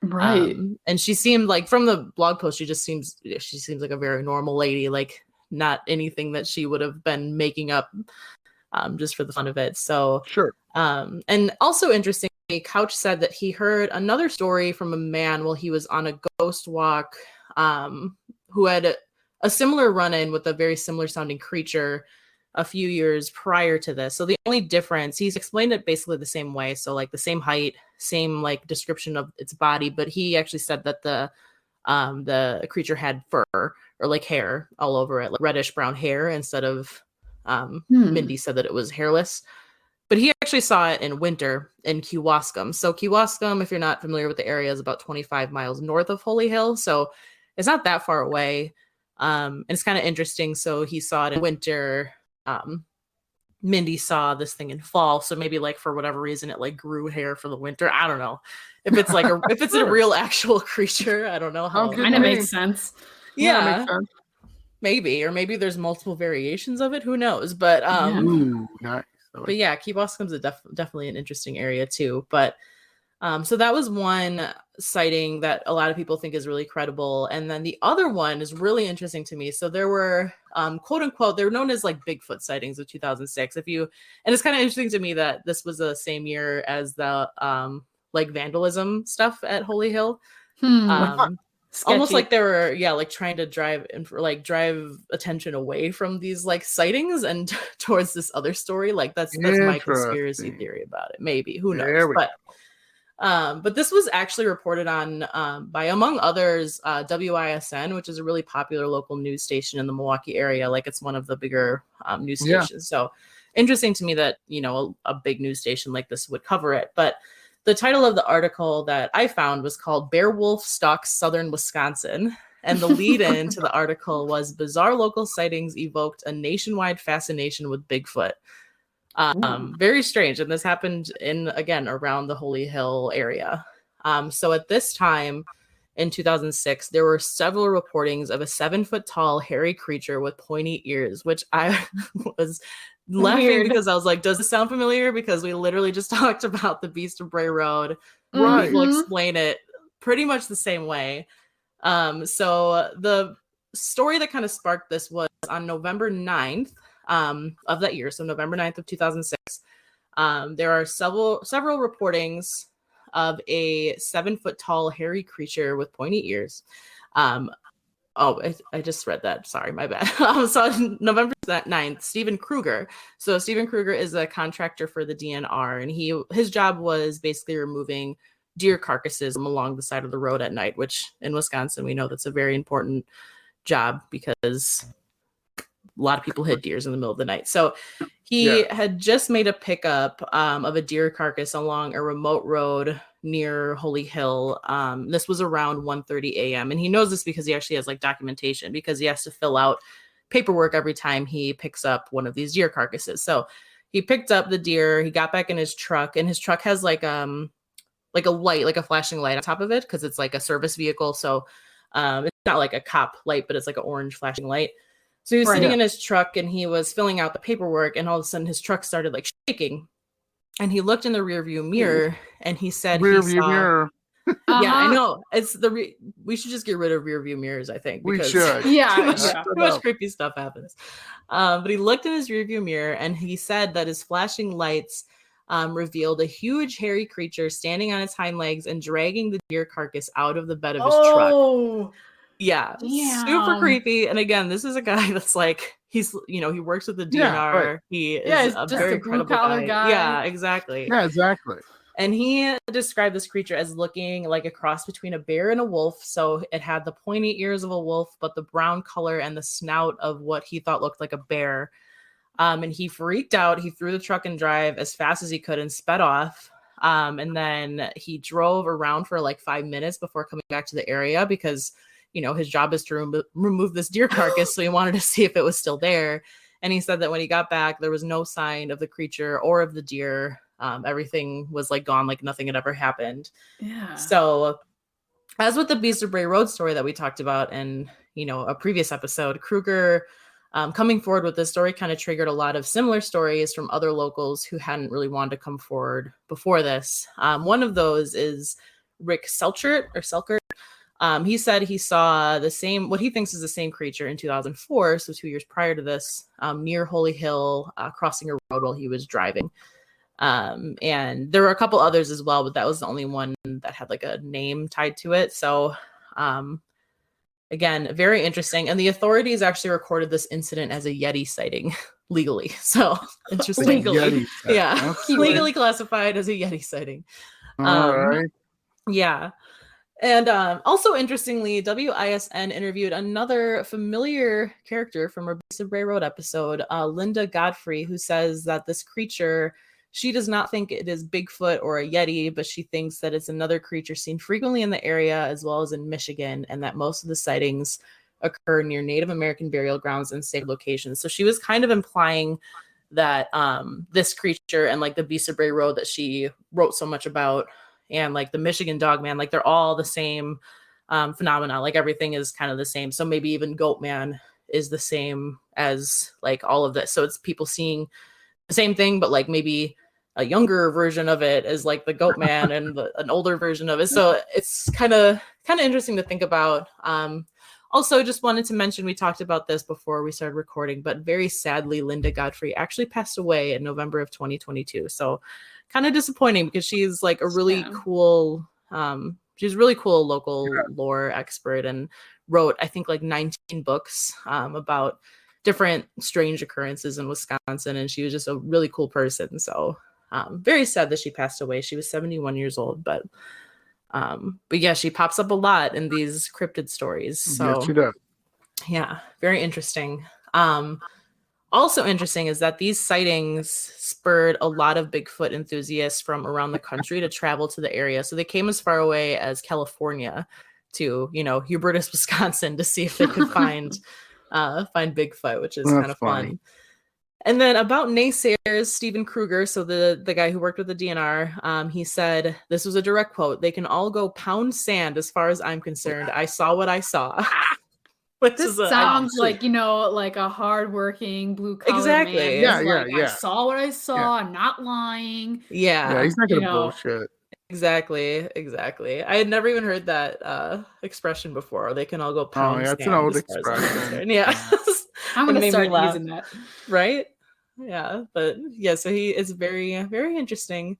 [SPEAKER 3] Right.
[SPEAKER 2] And she seemed like from the blog post, she seems like a very normal lady, like not anything that she would have been making up just for the fun of it. So and also interestingly, Couch said that he heard another story from a man while he was on a ghost walk who had a similar run-in with a very similar sounding creature a few years prior to this. So the only difference, he's explained it basically the same way. So like the same height, same like description of its body, but he actually said that the creature had fur or like hair all over it, like reddish brown hair instead of Mindy said that it was hairless. But he actually saw it in winter in Kewaskum. So Kewaskum, if you're not familiar with the area, is about 25 miles north of Holy Hill. So it's not that far away. And it's kind of interesting. So he saw it in winter. Mindy saw this thing in fall. So maybe like for whatever reason, it like grew hair for the winter. I don't know if it's like if it's a real actual creature. I don't know how.
[SPEAKER 3] Kind of makes sense.
[SPEAKER 2] Yeah,
[SPEAKER 1] makes sense.
[SPEAKER 2] Maybe, or maybe there's multiple variations of it. Who knows? But
[SPEAKER 1] Ooh, nice.
[SPEAKER 2] But yeah, Kewaskum's definitely an interesting area too. But so that was one sighting that a lot of people think is really credible. And then the other one is really interesting to me. So there were quote unquote, they were known as like Bigfoot sightings of 2006. And it's kind of interesting to me that this was the same year as the like vandalism stuff at Holy Hill. Almost like they were like trying to drive attention away from these like sightings and towards this other story. Like that's my conspiracy theory about it. Maybe, who knows? But this was actually reported on by, among others, WISN, which is a really popular local news station in the Milwaukee area. Like it's one of the bigger news stations. So interesting to me that, you know, a big news station like this would cover it. But the title of the article that I found was called "Bear Wolf Stalks Southern Wisconsin." And the lead in to the article was "Bizarre local sightings evoked a nationwide fascination with Bigfoot." Very strange. And this happened around the Holy Hill area. So at this time in 2006, there were several reportings of a 7-foot tall hairy creature with pointy ears, which I was laughing because I was like, does this sound familiar? Because we literally just talked about the Beast of Bray Road. Right. People explain it pretty much the same way. So the story that kind of sparked this was on November 9th of that year. So November 9th of 2006. There are several reportings of a 7-foot tall hairy creature with pointy ears. I just read that. Sorry, my bad. So on November 9th, Stephen Kruger. So Stephen Kruger is a contractor for the DNR, and his job was basically removing deer carcasses along the side of the road at night, which in Wisconsin, we know that's a very important job because a lot of people hit deers in the middle of the night. So he had just made a pickup of a deer carcass along a remote road near Holy Hill. This was around 1:30 a.m. And he knows this because he actually has like documentation, because he has to fill out paperwork every time he picks up one of these deer carcasses. So he picked up the deer, he got back in his truck, and his truck has like a light, like a flashing light on top of it, because it's like a service vehicle. So it's not like a cop light, but it's like an orange flashing light. So he was sitting in his truck and he was filling out the paperwork, and all of a sudden his truck started like shaking. And he looked in the rearview mirror and he said Yeah, I know. It's we should just get rid of rear view mirrors, I think,
[SPEAKER 1] We
[SPEAKER 2] because
[SPEAKER 1] should.
[SPEAKER 3] Yeah,
[SPEAKER 2] too much creepy stuff happens. But he looked in his rear view mirror and he said that his flashing lights revealed a huge hairy creature standing on its hind legs and dragging the deer carcass out of the bed of his truck.
[SPEAKER 3] Oh,
[SPEAKER 2] Yeah, super
[SPEAKER 3] damn.
[SPEAKER 2] creepy. And again, this is a guy that's like, he's, he works with the DNR.
[SPEAKER 1] right.
[SPEAKER 2] He is a
[SPEAKER 3] just
[SPEAKER 2] very
[SPEAKER 3] a
[SPEAKER 2] credible
[SPEAKER 3] blue-collar guy.
[SPEAKER 2] Yeah, exactly.
[SPEAKER 1] Yeah, exactly.
[SPEAKER 2] And he described this creature as looking like a cross between a bear and a wolf. So it had the pointy ears of a wolf, but the brown color and the snout of what he thought looked like a bear. And he freaked out. He threw the truck in drive as fast as he could and sped off. And then he drove around for like 5 minutes before coming back to the area because, his job is to remove this deer carcass. So he wanted to see if it was still there. And he said that when he got back, there was no sign of the creature or of the deer. Everything was like gone, like nothing had ever happened.
[SPEAKER 3] Yeah.
[SPEAKER 2] So as with the Beast of Bray Road story that we talked about in, a previous episode, Kruger coming forward with this story kind of triggered a lot of similar stories from other locals who hadn't really wanted to come forward before this. One of those is Rick Selchert. He said he saw what he thinks is the same creature in 2004, so 2 years prior to this, near Holy Hill, crossing a road while he was driving. And there were a couple others as well, but that was the only one that had like a name tied to it. So, again, very interesting. And the authorities actually recorded this incident as a Yeti sighting legally. So interesting.
[SPEAKER 3] Legally.
[SPEAKER 2] Yeah. Legally classified as a Yeti sighting.
[SPEAKER 1] All right.
[SPEAKER 2] Yeah. And also interestingly, WISN interviewed another familiar character from our Beast of Bray Road episode, Linda Godfrey, who says that this creature, she does not think it is Bigfoot or a Yeti, but she thinks that it's another creature seen frequently in the area as well as in Michigan, and that most of the sightings occur near Native American burial grounds and safe locations. So she was kind of implying that this creature and like the Beast of Bray Road that she wrote so much about and like the Michigan Dogman, like they're all the same phenomena. Like everything is kind of the same. So maybe even Goatman is the same as like all of this. So it's people seeing the same thing, but like maybe a younger version of it is like the Goatman and an older version of it. So it's kind of interesting to think about. Also, just wanted to mention, we talked about this before we started recording, but very sadly, Linda Godfrey actually passed away in November of 2022. So kind of disappointing because she's like a really cool, she's a really cool local lore expert and wrote, I think, like 19 books about different strange occurrences in Wisconsin. And she was just a really cool person. So very sad that she passed away. She was 71 years old, but yeah, she pops up a lot in these cryptid stories. So
[SPEAKER 1] yes, she does.
[SPEAKER 2] Yeah, very interesting. Also interesting is that these sightings spurred a lot of Bigfoot enthusiasts from around the country to travel to the area. So they came as far away as California to, Hubertus, Wisconsin, to see if they could find Bigfoot, which is kind of fun. And then about naysayers, Stephen Kruger, so the guy who worked with the DNR, he said, this was a direct quote, "They can all go pound sand as far as I'm concerned. I saw what I saw."
[SPEAKER 3] This sounds like, like a hardworking blue collar man.
[SPEAKER 1] Yeah.
[SPEAKER 3] I saw what I saw. Yeah. I'm not lying.
[SPEAKER 2] Yeah.
[SPEAKER 1] He's not gonna bullshit.
[SPEAKER 2] Exactly. I had never even heard that expression before. They can all go pound sand.
[SPEAKER 1] That's an old expression.
[SPEAKER 2] Yeah.
[SPEAKER 3] I'm gonna start using that.
[SPEAKER 2] Right? Yeah. But yeah, so he is very, very interesting.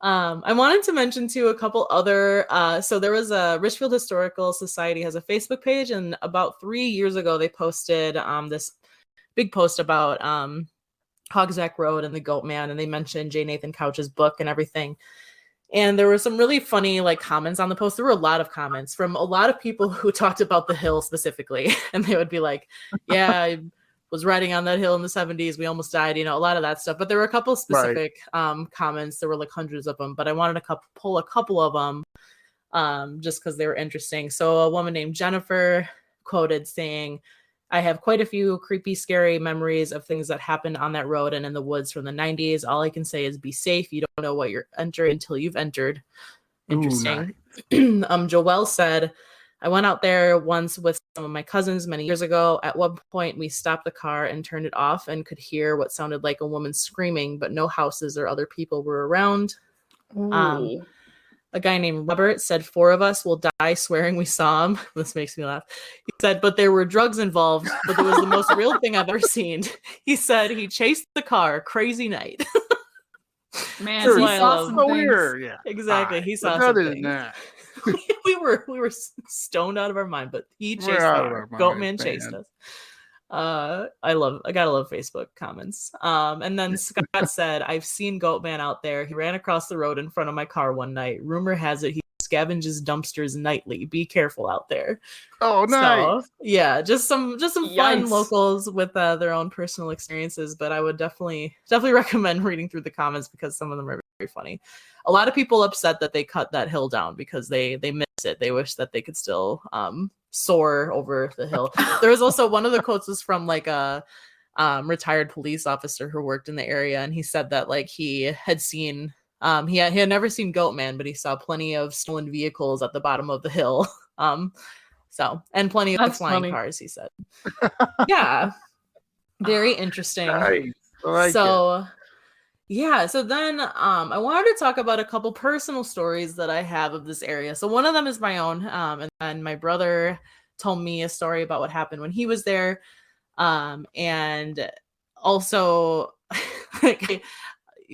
[SPEAKER 2] I wanted to mention too a couple other so there was a Richfield Historical Society has a Facebook page, and about 3 years ago they posted this big post about Hogsback Road and the Goatman, and they mentioned J. Nathan Couch's book and everything. And there were some really funny like comments on the post. There were a lot of comments from a lot of people who talked about the hill specifically, and they would be like, yeah, I was riding on that hill in the 70s. We almost died, a lot of that stuff. But there were a couple of specific comments. There were like hundreds of them, but I wanted to pull a couple of them just because they were interesting. So a woman named Jennifer quoted saying, "I have quite a few creepy, scary memories of things that happened on that road and in the woods from the 90s. All I can say is be safe. You don't know what you're entering until you've entered." Interesting. Ooh, nice. Joelle said, "I went out there once with some of my cousins many years ago. At one point, we stopped the car and turned it off and could hear what sounded like a woman screaming, but no houses or other people were around." a guy named Robert said 4 of us will die swearing we saw him. This makes me laugh. He said, but there were drugs involved, but it was the most real thing I've ever seen. He said he chased the car, crazy night.
[SPEAKER 3] Man,
[SPEAKER 2] That's
[SPEAKER 3] he
[SPEAKER 2] why I
[SPEAKER 3] saw
[SPEAKER 2] love-
[SPEAKER 3] some
[SPEAKER 1] So
[SPEAKER 3] things.
[SPEAKER 1] weird, yeah.
[SPEAKER 2] Exactly. He saw
[SPEAKER 1] But other
[SPEAKER 2] something.
[SPEAKER 1] than that,
[SPEAKER 2] we were stoned out of our mind, but he
[SPEAKER 1] We're
[SPEAKER 2] chased
[SPEAKER 1] out of
[SPEAKER 2] our
[SPEAKER 1] our
[SPEAKER 2] Goatman
[SPEAKER 1] minds,
[SPEAKER 2] chased
[SPEAKER 1] man.
[SPEAKER 2] us. I gotta love Facebook comments. And then Scott said, I've seen Goatman out there. He ran across the road in front of my car one night. Rumor has it he scavenges dumpsters nightly. Be careful out there.
[SPEAKER 1] Oh, nice.
[SPEAKER 2] So yeah, just some fun
[SPEAKER 3] Yikes.
[SPEAKER 2] locals with their own personal experiences. But I would definitely recommend reading through the comments because some of them are very funny. A lot of people upset that they cut that hill down because they miss it. They wish that they could still soar over the hill. There was also one of the quotes was from like a retired police officer who worked in the area, and he said that like he had seen he had never seen Goatman, but he saw plenty of stolen vehicles at the bottom of the hill. So and plenty of
[SPEAKER 3] That's
[SPEAKER 2] flying
[SPEAKER 3] funny.
[SPEAKER 2] cars, he said. Yeah. Very interesting.
[SPEAKER 1] Nice. I like it.
[SPEAKER 2] So yeah, so then I wanted to talk about a couple personal stories that I have of this area. So one of them is my own, and then my brother told me a story about what happened when he was there, and also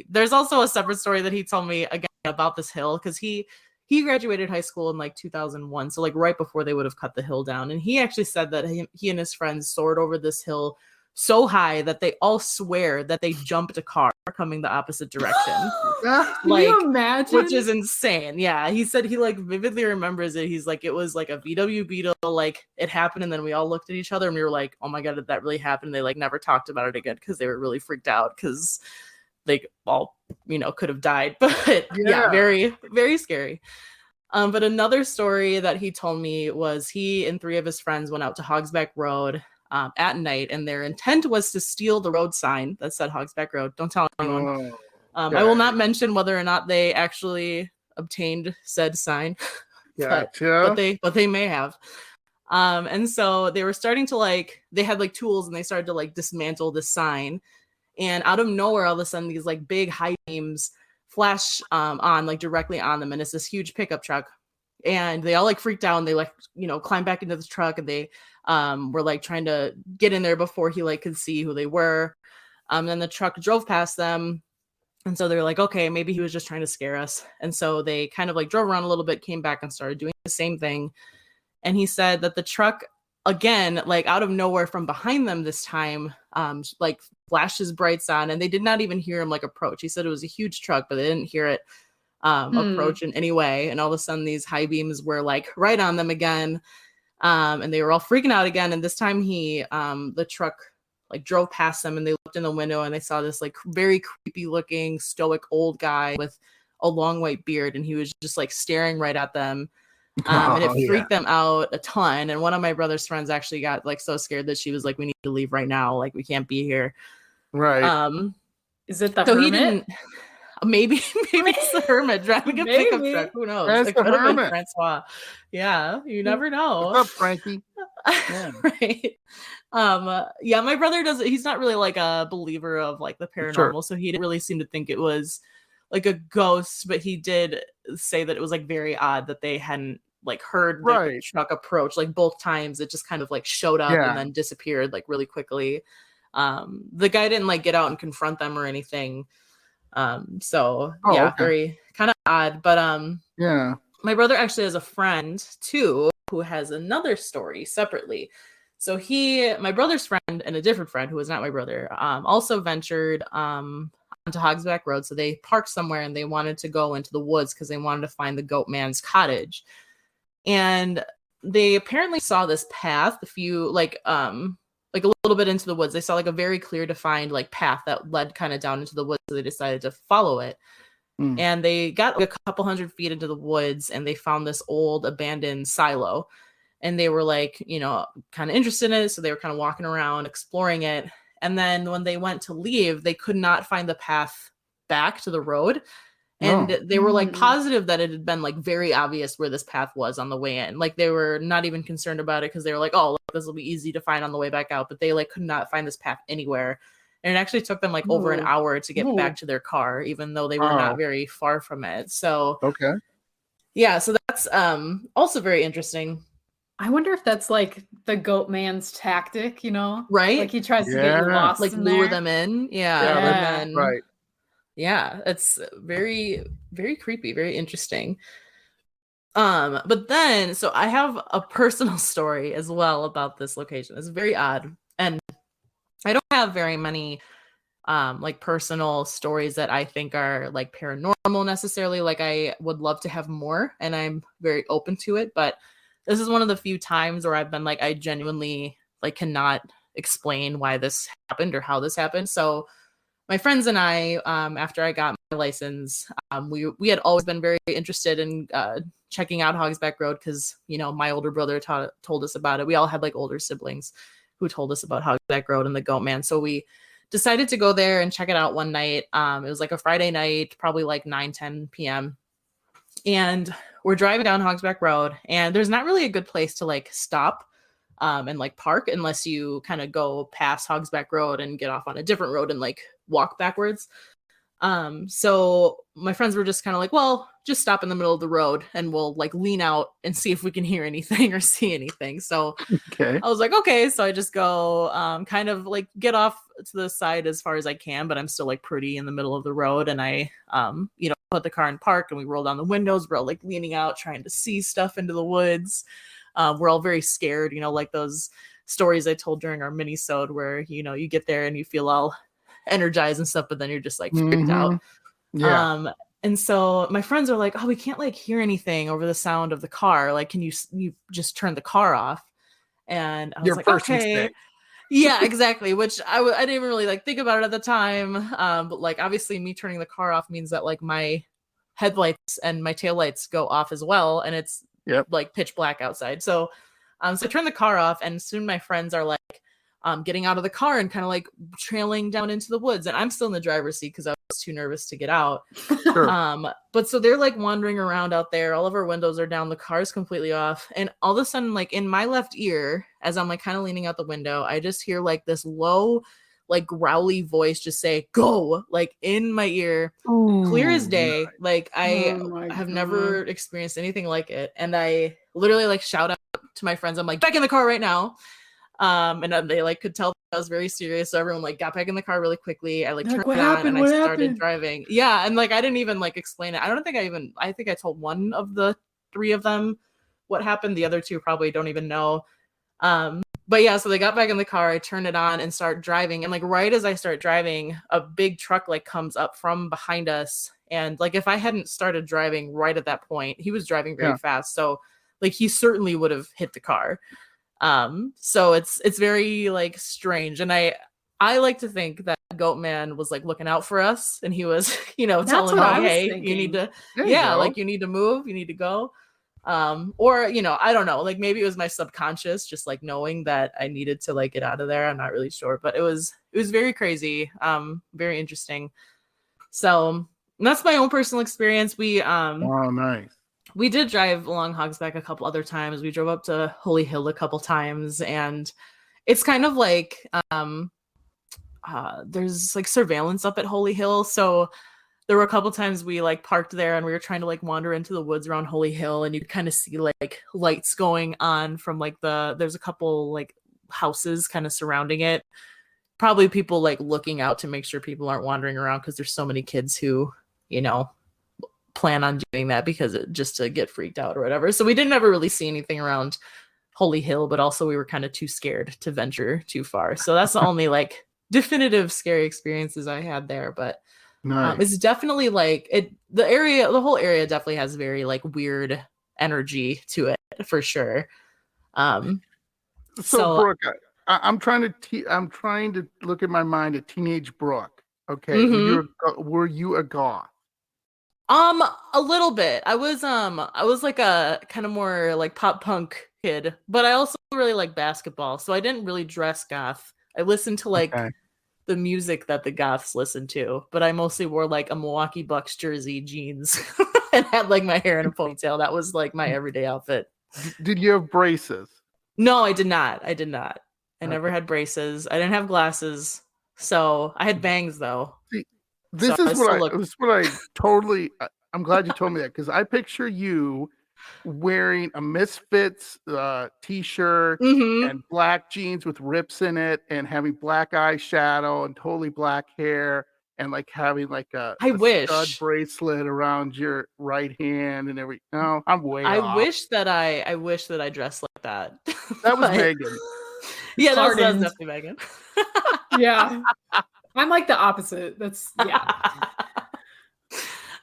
[SPEAKER 2] there's also a separate story that he told me again about this hill because he graduated high school in like 2001, so like right before they would have cut the hill down, and he actually said that he and his friends soared over this hill so high that they all swear that they jumped a car coming the opposite direction.
[SPEAKER 3] Can
[SPEAKER 2] Like,
[SPEAKER 3] you imagine?
[SPEAKER 2] which is insane. Yeah, he said he like vividly remembers it. He's like, it was like a VW Beetle, like it happened, and then we all looked at each other and we were like, oh my god, did that really happen? And they like never talked about it again because they were really freaked out because they all could have died. But yeah, very, very scary. But another story that he told me was he and 3 of his friends went out to Hogsback Road at night, and their intent was to steal the road sign that said Hogsback Road. Don't tell anyone. I will not mention whether or not they actually obtained said sign, but they may have. And so they were starting to they had like tools, and they started to like dismantle the sign. And out of nowhere, all of a sudden, these like big high beams flash on like directly on them, and it's this huge pickup truck. And they all like freaked out, and they like climbed back into the truck, and they were like trying to get in there before he like could see who they were. Then the truck drove past them, and so they were like, okay, maybe he was just trying to scare us. And so they kind of like drove around a little bit, came back, and started doing the same thing. And he said that the truck again, like out of nowhere from behind them this time, like flashed his brights on, and they did not even hear him like approach. He said it was a huge truck, but they didn't hear it approach in any way. And all of a sudden these high beams were like right on them again. And they were all freaking out again. And this time the truck like drove past them, and they looked in the window and they saw this like very creepy looking stoic old guy with a long white beard. And he was just like staring right at them. And it freaked them out a ton. And one of my brother's friends actually got like so scared that she was like, we need to leave right now. Like, we can't be here.
[SPEAKER 1] Right.
[SPEAKER 3] Is it the
[SPEAKER 2] so
[SPEAKER 3] hermit?
[SPEAKER 2] He didn't. Maybe it's the hermit driving a pickup truck. Who knows?
[SPEAKER 1] That's
[SPEAKER 2] It
[SPEAKER 1] the
[SPEAKER 2] could have been
[SPEAKER 1] hermit.
[SPEAKER 2] Francois. Yeah, you never know.
[SPEAKER 1] What's up, Frankie? Yeah.
[SPEAKER 2] Right. Yeah, my brother doesn't. He's not really like a believer of like the paranormal,
[SPEAKER 1] Sure.
[SPEAKER 2] so he didn't really seem to think it was like a ghost. But he did say that it was like very odd that they hadn't like heard the truck approach. Like both times, it just kind of like showed up and then disappeared like really quickly. The guy didn't like get out and confront them or anything. Very kind of odd. But my brother actually has a friend too who has another story separately. So my brother's friend and a different friend who was not my brother also ventured onto Hogsback Road. So they parked somewhere and they wanted to go into the woods because they wanted to find the Goatman's cottage. And they apparently saw this path a few like a little bit into the woods. They saw like a very clear defined like path that led kind of down into the woods. So they decided to follow it. And they got like a couple hundred feet into the woods, and they found this old abandoned silo. And they were like, kind of interested in it. So they were kind of walking around, exploring it. And then when they went to leave, they could not find the path back to the road. And they were like positive that it had been like very obvious where this path was on the way in. Like they were not even concerned about it because they were like, oh, this will be easy to find on the way back out. But they like could not find this path anywhere. And it actually took them like over an hour to get back to their car, even though they were not very far from it. So Yeah, so that's also very interesting.
[SPEAKER 3] I wonder if that's like the goat man's tactic, like
[SPEAKER 2] Right?
[SPEAKER 3] he tries to get you
[SPEAKER 1] Yeah.
[SPEAKER 3] lost
[SPEAKER 2] Like
[SPEAKER 3] in
[SPEAKER 2] lure
[SPEAKER 3] there.
[SPEAKER 2] them in. Yeah.
[SPEAKER 1] Yeah, that's
[SPEAKER 2] And
[SPEAKER 3] Yeah.
[SPEAKER 2] then
[SPEAKER 1] right.
[SPEAKER 2] yeah, it's very, very creepy, very interesting. But then so I have a personal story as well about this location. It's very odd. And I don't have very many like personal stories that I think are like paranormal necessarily. Like I would love to have more and I'm very open to it, but this is one of the few times where I've been like I genuinely like cannot explain why this happened or how this happened. So my friends and I, after I got my license, we had always been very interested in checking out Hogsback Road because my older brother told us about it. We all had like older siblings who told us about Hogsback Road and the Goatman. So we decided to go there and check it out one night. It was like a Friday night, probably like 9-10 p.m. And we're driving down Hogsback Road, and there's not really a good place to like stop and like park unless you kind of go past Hogsback Road and get off on a different road and like walk backwards. So my friends were just kind of like, well, just stop in the middle of the road and we'll like lean out and see if we can hear anything or see anything. So
[SPEAKER 1] Okay.
[SPEAKER 2] I was like, okay. So I just go kind of like get off to the side as far as I can, but I'm still like pretty in the middle of the road. And I, put the car in park and we roll down the windows. We're all like leaning out, trying to see stuff into the woods. We're all very scared, like those stories I told during our mini-sode where, you get there and you feel all energized and stuff, but then you're just like freaked out.
[SPEAKER 1] Yeah.
[SPEAKER 2] And so my friends are like, oh, we can't like hear anything over the sound of the car. Like, can you just turn the car off? And I was
[SPEAKER 1] Your
[SPEAKER 2] like,
[SPEAKER 1] first
[SPEAKER 2] okay.
[SPEAKER 1] mistake.
[SPEAKER 2] Yeah, exactly. Which I didn't even really like think about it at the time. But like obviously me turning the car off means that like my headlights and my taillights go off as well. And it's
[SPEAKER 1] Yep.
[SPEAKER 2] like pitch black outside. So I turn the car off and soon my friends are like getting out of the car and kind of like trailing down into the woods. And I'm still in the driver's seat because I was too nervous to get out.
[SPEAKER 1] Sure.
[SPEAKER 2] But so they're like wandering around out there. All of our windows are down. The car's completely off. And all of a sudden, like in my left ear, as I'm like kind of leaning out the window, I just hear like this low, like growly voice just say, go, like in my ear, clear as day. Like I
[SPEAKER 3] Oh my
[SPEAKER 2] have
[SPEAKER 3] God.
[SPEAKER 2] never experienced anything like it. And I literally like shout out to my friends. I'm like, back in the car right now. And they like could tell I was very serious. So everyone like got back in the car really quickly. I like
[SPEAKER 3] They're
[SPEAKER 2] turned
[SPEAKER 3] like, what
[SPEAKER 2] it on
[SPEAKER 3] happened?
[SPEAKER 2] and I
[SPEAKER 3] What
[SPEAKER 2] started
[SPEAKER 3] happened?
[SPEAKER 2] driving. Yeah, and like I didn't even like explain it. I think I told one of the three of them what happened. The other two probably don't even know. But yeah, so they got back in the car, I turned it on and start driving. And like right as I start driving, a big truck like comes up from behind us. And like if I hadn't started driving right at that point, he was driving very
[SPEAKER 1] Yeah.
[SPEAKER 2] fast. So like he certainly would have hit the car. So it's very like strange. And I like to think that Goatman was like looking out for us and he was,
[SPEAKER 3] That's
[SPEAKER 2] telling
[SPEAKER 3] what
[SPEAKER 2] me,
[SPEAKER 3] I was
[SPEAKER 2] hey, you need
[SPEAKER 3] thinking.
[SPEAKER 2] to,
[SPEAKER 1] There you go.
[SPEAKER 2] like you need to move, you need to go. Or, I don't know, like maybe it was my subconscious just like knowing that I needed to like get out of there. I'm not really sure, but it was very crazy. Very interesting. So that's my own personal experience.
[SPEAKER 1] Oh, nice.
[SPEAKER 2] We did drive along Hogsback a couple other times. We drove up to Holy Hill a couple times, and it's kind of like there's like surveillance up at Holy Hill. So there were a couple times we like parked there and we were trying to like wander into the woods around Holy Hill, and you kind of see like lights going on from like there's a couple like houses kind of surrounding it. Probably people like looking out to make sure people aren't wandering around because there's so many kids who, plan on doing that because just to get freaked out or whatever. So we didn't ever really see anything around Holy Hill, but also we were kind of too scared to venture too far. So that's the only like definitive scary experiences I had there. But
[SPEAKER 1] Nice.
[SPEAKER 2] it's definitely like the whole area definitely has very like weird energy to it for sure.
[SPEAKER 1] So Brooke, I'm trying to look at my mind at teenage Brooke. Okay.
[SPEAKER 2] Mm-hmm.
[SPEAKER 1] Were you a goth?
[SPEAKER 2] A little bit. I was like a kind of more like pop punk kid, but I also really like basketball. So I didn't really dress goth. I listened to like
[SPEAKER 1] Okay.
[SPEAKER 2] the music that the goths listened to, but I mostly wore like a Milwaukee Bucks jersey, jeans, and had like my hair in a ponytail. That was like my everyday outfit.
[SPEAKER 1] Did you have braces?
[SPEAKER 2] No, I did not. I never
[SPEAKER 1] Okay.
[SPEAKER 2] had braces. I didn't have glasses. So I had bangs though.
[SPEAKER 1] See,
[SPEAKER 2] So
[SPEAKER 1] this
[SPEAKER 2] I
[SPEAKER 1] is
[SPEAKER 2] still look
[SPEAKER 1] what I totally I'm glad you told me that because I picture you wearing a Misfits t-shirt
[SPEAKER 2] Mm-hmm.
[SPEAKER 1] and black jeans with rips in it and having black eyeshadow and totally black hair and like having like
[SPEAKER 2] I
[SPEAKER 1] a stud
[SPEAKER 2] wish.
[SPEAKER 1] bracelet around your right hand and everything. No, I'm way
[SPEAKER 2] I
[SPEAKER 1] off.
[SPEAKER 2] wish that I dressed like that.
[SPEAKER 1] That was
[SPEAKER 2] But-
[SPEAKER 1] Megan.
[SPEAKER 2] Yeah, that was
[SPEAKER 3] Hardened.
[SPEAKER 2] definitely Megan.
[SPEAKER 3] Yeah. I'm like the opposite. That's yeah.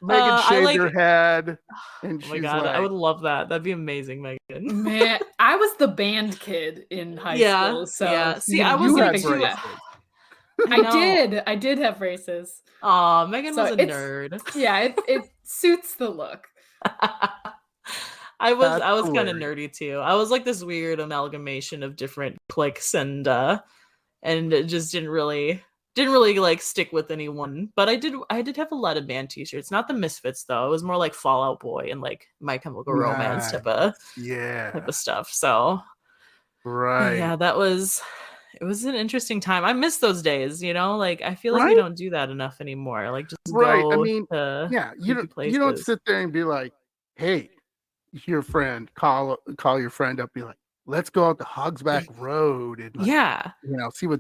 [SPEAKER 1] Megan
[SPEAKER 2] I
[SPEAKER 1] shaved
[SPEAKER 2] like.
[SPEAKER 1] her head and
[SPEAKER 2] Oh my
[SPEAKER 1] she's
[SPEAKER 2] god, I
[SPEAKER 1] like,
[SPEAKER 2] would love that. That'd be amazing, Megan.
[SPEAKER 3] Man, I was the band kid in high
[SPEAKER 2] Yeah,
[SPEAKER 3] school. So
[SPEAKER 2] yeah. See,
[SPEAKER 3] yeah,
[SPEAKER 2] I was
[SPEAKER 1] you
[SPEAKER 3] can
[SPEAKER 1] had
[SPEAKER 2] like,
[SPEAKER 3] picture that.
[SPEAKER 1] braces.
[SPEAKER 3] I did have braces.
[SPEAKER 2] Aw, Megan
[SPEAKER 3] So
[SPEAKER 2] was a nerd.
[SPEAKER 3] Yeah, it suits the look.
[SPEAKER 2] I was
[SPEAKER 1] That's
[SPEAKER 2] kind of
[SPEAKER 1] hilarious.
[SPEAKER 2] nerdy too. I was like this weird amalgamation of different cliques and it just didn't really like stick with anyone. But I did have a lot of band t-shirts. Not the Misfits though. It was more like Fall Out Boy and like My Chemical Romance type of stuff. So
[SPEAKER 1] Right.
[SPEAKER 2] yeah, it was an interesting time. I miss those days, like I feel like we
[SPEAKER 1] Right?
[SPEAKER 2] don't do that enough anymore. Like just
[SPEAKER 1] Right. I
[SPEAKER 2] go
[SPEAKER 1] mean,
[SPEAKER 2] to
[SPEAKER 1] yeah,
[SPEAKER 2] creepy
[SPEAKER 1] you don't
[SPEAKER 2] places.
[SPEAKER 1] sit there and be like, hey, your friend, call your friend up, be like, let's go out to Hogsback Road and like,
[SPEAKER 2] Yeah.
[SPEAKER 1] see what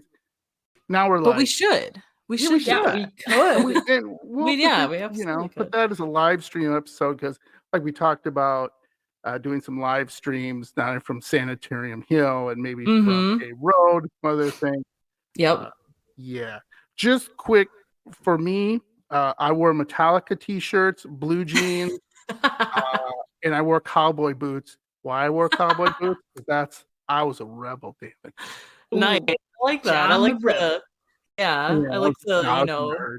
[SPEAKER 1] now we're
[SPEAKER 2] But
[SPEAKER 1] like,
[SPEAKER 2] we should. We
[SPEAKER 1] yeah,
[SPEAKER 2] should
[SPEAKER 1] we
[SPEAKER 2] do
[SPEAKER 3] Yeah,
[SPEAKER 1] should.
[SPEAKER 2] that.
[SPEAKER 3] we could.
[SPEAKER 1] We'll
[SPEAKER 2] We absolutely
[SPEAKER 1] put
[SPEAKER 2] could.
[SPEAKER 1] that as a live stream episode because like we talked about doing some live streams down from Sanitarium Hill and maybe from
[SPEAKER 2] Mm-hmm.
[SPEAKER 1] a road, other things.
[SPEAKER 2] Yep.
[SPEAKER 1] Yeah. Just quick for me, I wore Metallica t-shirts, blue jeans, and I wore cowboy boots. Why I wore cowboy boots? Because I was a rebel, David.
[SPEAKER 2] Nice. I like that.
[SPEAKER 3] John
[SPEAKER 2] I like
[SPEAKER 3] the Rebel.
[SPEAKER 2] the
[SPEAKER 1] Yeah,
[SPEAKER 2] I like the,
[SPEAKER 1] I was a nerd.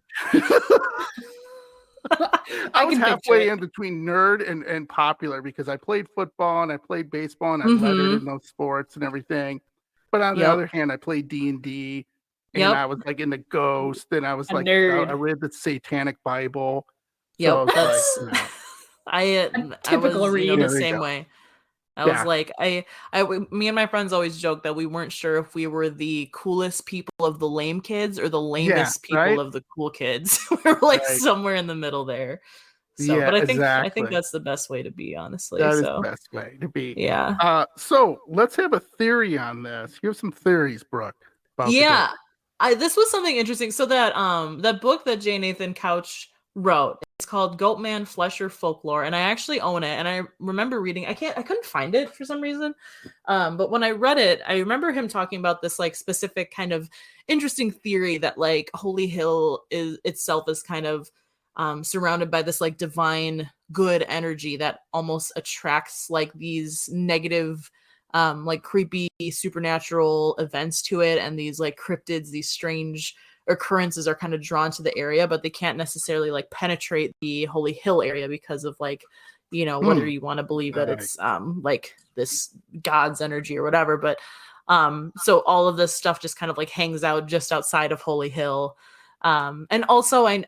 [SPEAKER 1] I was
[SPEAKER 3] can picture
[SPEAKER 1] halfway
[SPEAKER 3] it.
[SPEAKER 1] in between nerd and popular because I played football and I played baseball and I lettered
[SPEAKER 2] Mhm.
[SPEAKER 1] in those sports and everything. But on the
[SPEAKER 2] Yep.
[SPEAKER 1] other hand, I played D&D and
[SPEAKER 2] Yep.
[SPEAKER 1] I was like in the Ghost and I was
[SPEAKER 3] A
[SPEAKER 1] like
[SPEAKER 3] nerd.
[SPEAKER 1] I read the Satanic Bible.
[SPEAKER 2] Yep.
[SPEAKER 1] So
[SPEAKER 2] That's
[SPEAKER 1] it's like,
[SPEAKER 2] I
[SPEAKER 3] typical
[SPEAKER 2] was,
[SPEAKER 3] read.
[SPEAKER 1] Yeah,
[SPEAKER 2] the
[SPEAKER 1] there you
[SPEAKER 2] same
[SPEAKER 1] go.
[SPEAKER 2] way. I
[SPEAKER 1] Yeah.
[SPEAKER 2] was like, me and my friends always joke that we weren't sure if we were the coolest people of the lame kids or the lamest people
[SPEAKER 1] right?
[SPEAKER 2] of the cool kids. We were like
[SPEAKER 1] Right.
[SPEAKER 2] somewhere in the middle there. So,
[SPEAKER 1] Yeah,
[SPEAKER 2] but I think
[SPEAKER 1] exactly.
[SPEAKER 2] that's the best way to be, honestly.
[SPEAKER 1] That is
[SPEAKER 2] So,
[SPEAKER 1] the best way to be.
[SPEAKER 2] yeah.
[SPEAKER 1] So let's have a theory on this. You have some theories, Brooke, about the
[SPEAKER 2] Yeah.
[SPEAKER 1] day.
[SPEAKER 2] This was something interesting. So that book that J. Nathan Couch wrote, it's called Goatman Flesher Folklore, and I actually own it. And I remember reading, I couldn't find it for some reason. But when I read it, I remember him talking about this like specific kind of interesting theory that like Holy Hill itself is kind of surrounded by this like divine good energy that almost attracts like these negative like creepy supernatural events to it, and these like cryptids, these strange occurrences are kind of drawn to the area, but they can't necessarily like penetrate the Holy Hill area because of like, whether you want to believe that it's like this god's energy or whatever. But so all of this stuff just kind of like hangs out just outside of Holy Hill. And also I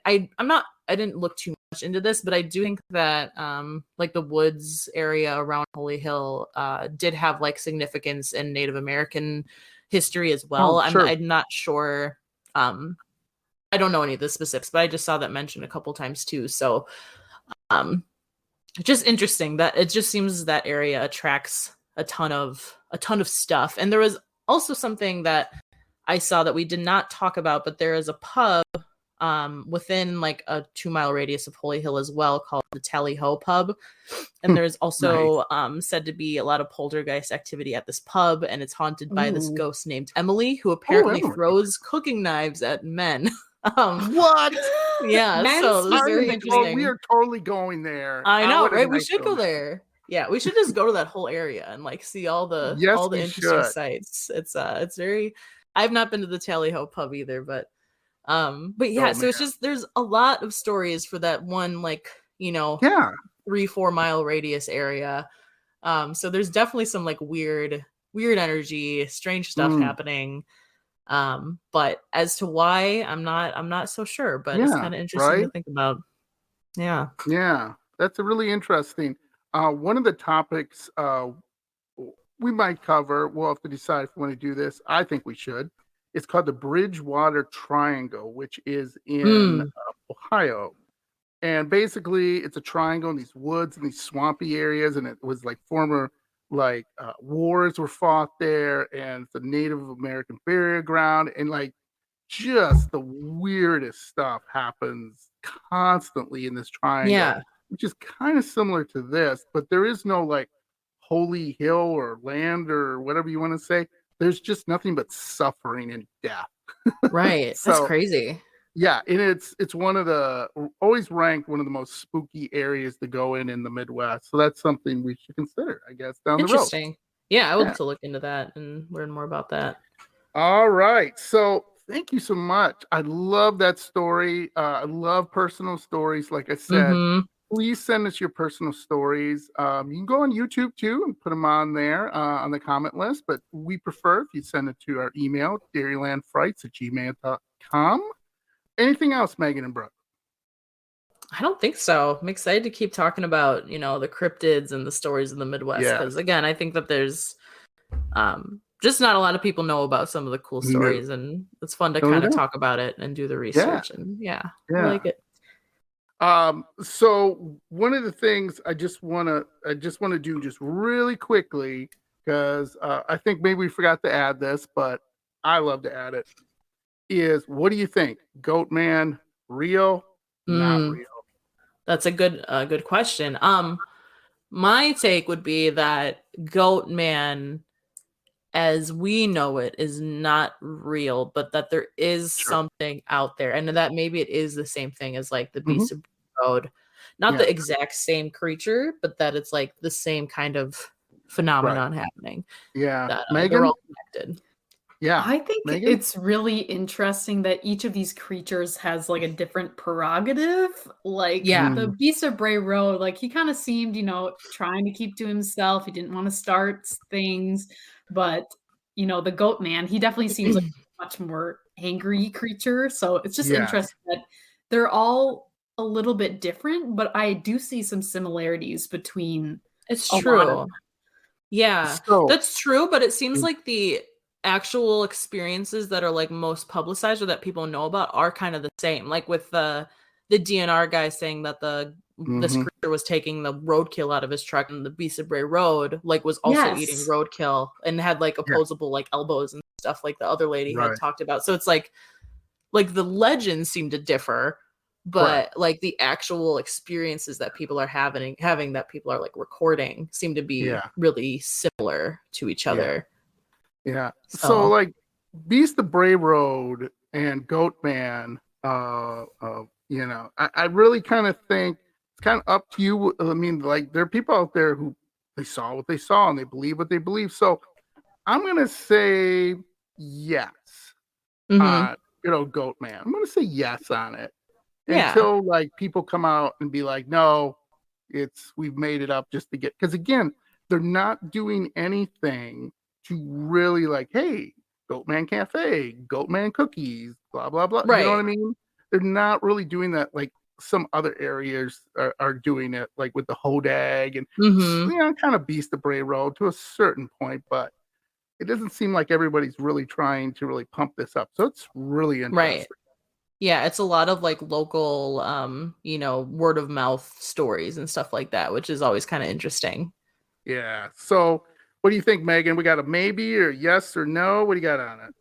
[SPEAKER 2] didn't look too much into this, but I do think that like the woods area around Holy Hill did have like significance in Native American history as well.
[SPEAKER 1] Sure.
[SPEAKER 2] I'm not sure. I don't know any of the specifics, but I just saw that mentioned a couple times too. So just interesting that it just seems that area attracts a ton of stuff. And there was also something that I saw that we did not talk about, but there is a pub within like a 2-mile radius of Holy Hill as well called the Tally Ho Pub. And there's also said to be a lot of poltergeist activity at this pub, and it's haunted by this ghost named Emily, who apparently throws cooking knives at men.
[SPEAKER 1] What?
[SPEAKER 2] Yeah,
[SPEAKER 3] Men
[SPEAKER 2] so this is very
[SPEAKER 3] specifically.
[SPEAKER 2] interesting.
[SPEAKER 1] We are totally going there.
[SPEAKER 2] I know,
[SPEAKER 1] would
[SPEAKER 2] right? We
[SPEAKER 1] like
[SPEAKER 2] should go there. Yeah, we should just go to that whole area and like see all the
[SPEAKER 1] Yes, we
[SPEAKER 2] interesting
[SPEAKER 1] should.
[SPEAKER 2] sites. It's very. I've not been to the Tally Ho Pub either, but yeah.
[SPEAKER 1] Oh,
[SPEAKER 2] So it's just there's a lot of stories for that one like 3-4 mile radius area. So there's definitely some like weird energy, strange stuff happening. But as to why, I'm not so sure, but it's kind of interesting to think about. Yeah.
[SPEAKER 1] Yeah, that's a really interesting. One of the topics we might cover, we'll have to decide if we want to do this. I think we should. It's called the Bridgewater Triangle, which is in Ohio. And basically, it's a triangle in these woods and these swampy areas, and it was like former wars were fought there, and it's a Native American burial ground, and like just the weirdest stuff happens constantly in this triangle,
[SPEAKER 2] Yeah.
[SPEAKER 1] which is kind of similar to this, but there is no like holy hill or land or whatever you want to say. There's just nothing but suffering and death.
[SPEAKER 2] Right. That's
[SPEAKER 1] So
[SPEAKER 2] crazy.
[SPEAKER 1] yeah, and it's one of the always ranked one of the most spooky areas to go in the Midwest. So that's something we should consider, I guess, down the road.
[SPEAKER 2] Interesting. Yeah, I would
[SPEAKER 1] Yeah.
[SPEAKER 2] have to look into that and learn more about that.
[SPEAKER 1] All right. So thank you so much. I love that story. I love personal stories. Like I said, please send us your personal stories. You can go on YouTube too and put them on there on the comment list. But we prefer if you send it to our email, dairylandfrights@gmail.com. Anything else, Meaghan and Brooke?
[SPEAKER 2] I don't think so. I'm excited to keep talking about, the cryptids and the stories of the Midwest.
[SPEAKER 1] Yeah.
[SPEAKER 2] Because again, I think that there's just not a lot of people know about some of the cool stories, and it's fun to kind of talk about it and do the research. And I like it.
[SPEAKER 1] So one of the things I just want to do just really quickly, because I think maybe we forgot to add this, but I love to add it, is what do you think? Goatman, real, not real?
[SPEAKER 2] That's a good question. My take would be that Goatman, as we know it, is not real, but that there is something out there, and that maybe it is the same thing as like the Beast of Road. Not the exact same creature, but that it's like the same kind of phenomenon happening.
[SPEAKER 1] Yeah.
[SPEAKER 2] That
[SPEAKER 1] Meaghan?
[SPEAKER 2] they're all connected.
[SPEAKER 1] Yeah.
[SPEAKER 3] I think
[SPEAKER 1] Meaghan?
[SPEAKER 3] it's really interesting that each of these creatures has like a different prerogative. Like the Beast of Bray Road, like he kind of seemed, trying to keep to himself. He didn't want to start things. But, the Goatman, he definitely seems like a much more angry creature. So it's just interesting that they're all a little bit different, but I do see some similarities between.
[SPEAKER 2] It's true. Yeah, that's true. But it seems like the actual experiences that are like most publicized or that people know about are kind of the same. Like with the DNR guy saying that this creature was taking the roadkill out of his truck, and the Beast of Bray Road like was also eating roadkill and had like opposable like elbows and stuff like the other lady had talked about. So it's like the legends seem to differ, but like the actual experiences that people are having that people are like recording seem to be really similar to each other.
[SPEAKER 1] Yeah. So like Beast of Bray Road and Goatman, I really kind of think it's kind of up to you. I mean, like there are people out there who they saw what they saw and they believe what they believe. So I'm gonna say yes. Goatman. I'm gonna say yes on it until like people come out and be like, no, we've made it up just to get, because again, they're not doing anything to really like, hey, Goatman Cafe, Goatman cookies, blah blah blah. You know what I mean? They're not really doing that like some other areas are doing it, like with the Hodag and kind of Beast of Bray Road to a certain point, but it doesn't seem like everybody's really trying to really pump this up. So it's really interesting.
[SPEAKER 2] Right. Yeah, it's a lot of like local word of mouth stories and stuff like that, which is always kind of interesting.
[SPEAKER 1] Yeah. So what do you think, Meaghan? We got a maybe or yes or no? What do you got on it?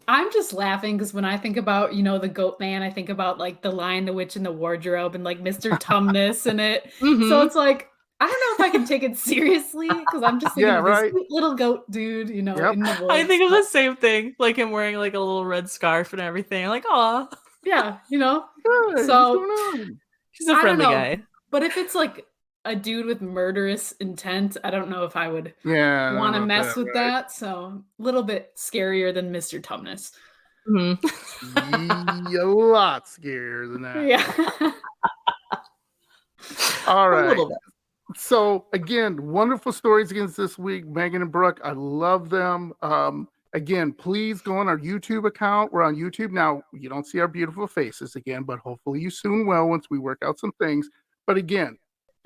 [SPEAKER 3] I'm just laughing because when I think about, the Goatman, I think about like the Lion, the Witch, and the Wardrobe and like Mr. Tumnus in it. So it's like, I don't know if I can take it seriously because I'm just thinking of this cute little goat dude, in the woods.
[SPEAKER 2] I think of the same thing, like him wearing like a little red scarf and everything. Like, aw.
[SPEAKER 3] Yeah,
[SPEAKER 1] Good.
[SPEAKER 3] So
[SPEAKER 2] he's a friendly guy.
[SPEAKER 3] But if it's like a dude with murderous intent, I don't know if I would want to mess with that. So a little bit scarier than Mr. Tumnus.
[SPEAKER 1] A lot scarier than that.
[SPEAKER 3] Yeah.
[SPEAKER 1] All right. So again, wonderful stories against this week, Meaghan and Brooke. I love them. Again, please go on our YouTube account. We're on YouTube now. You don't see our beautiful faces again, but hopefully you soon will once we work out some things. But again,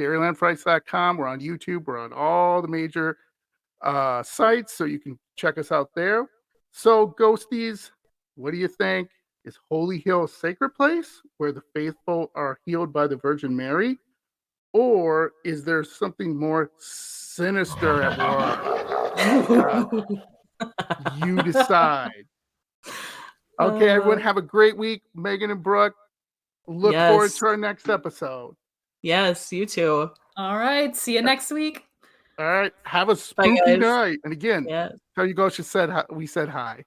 [SPEAKER 1] dairylandfrights.com. We're on YouTube. We're on all the major sites, so you can check us out there. So, Ghosties, what do you think? Is Holy Hill a sacred place where the faithful are healed by the Virgin Mary? Or is there something more sinister at work? You decide. Okay, everyone, have a great week. Meaghan and Brooke, look forward
[SPEAKER 2] Yes.
[SPEAKER 1] to our next episode.
[SPEAKER 2] Yes, you too.
[SPEAKER 3] All right. See you next week.
[SPEAKER 1] All right, have a
[SPEAKER 2] Bye,
[SPEAKER 1] spooky
[SPEAKER 2] guys.
[SPEAKER 1] night. And again,
[SPEAKER 2] Yeah.
[SPEAKER 1] tell your ghost we said hi.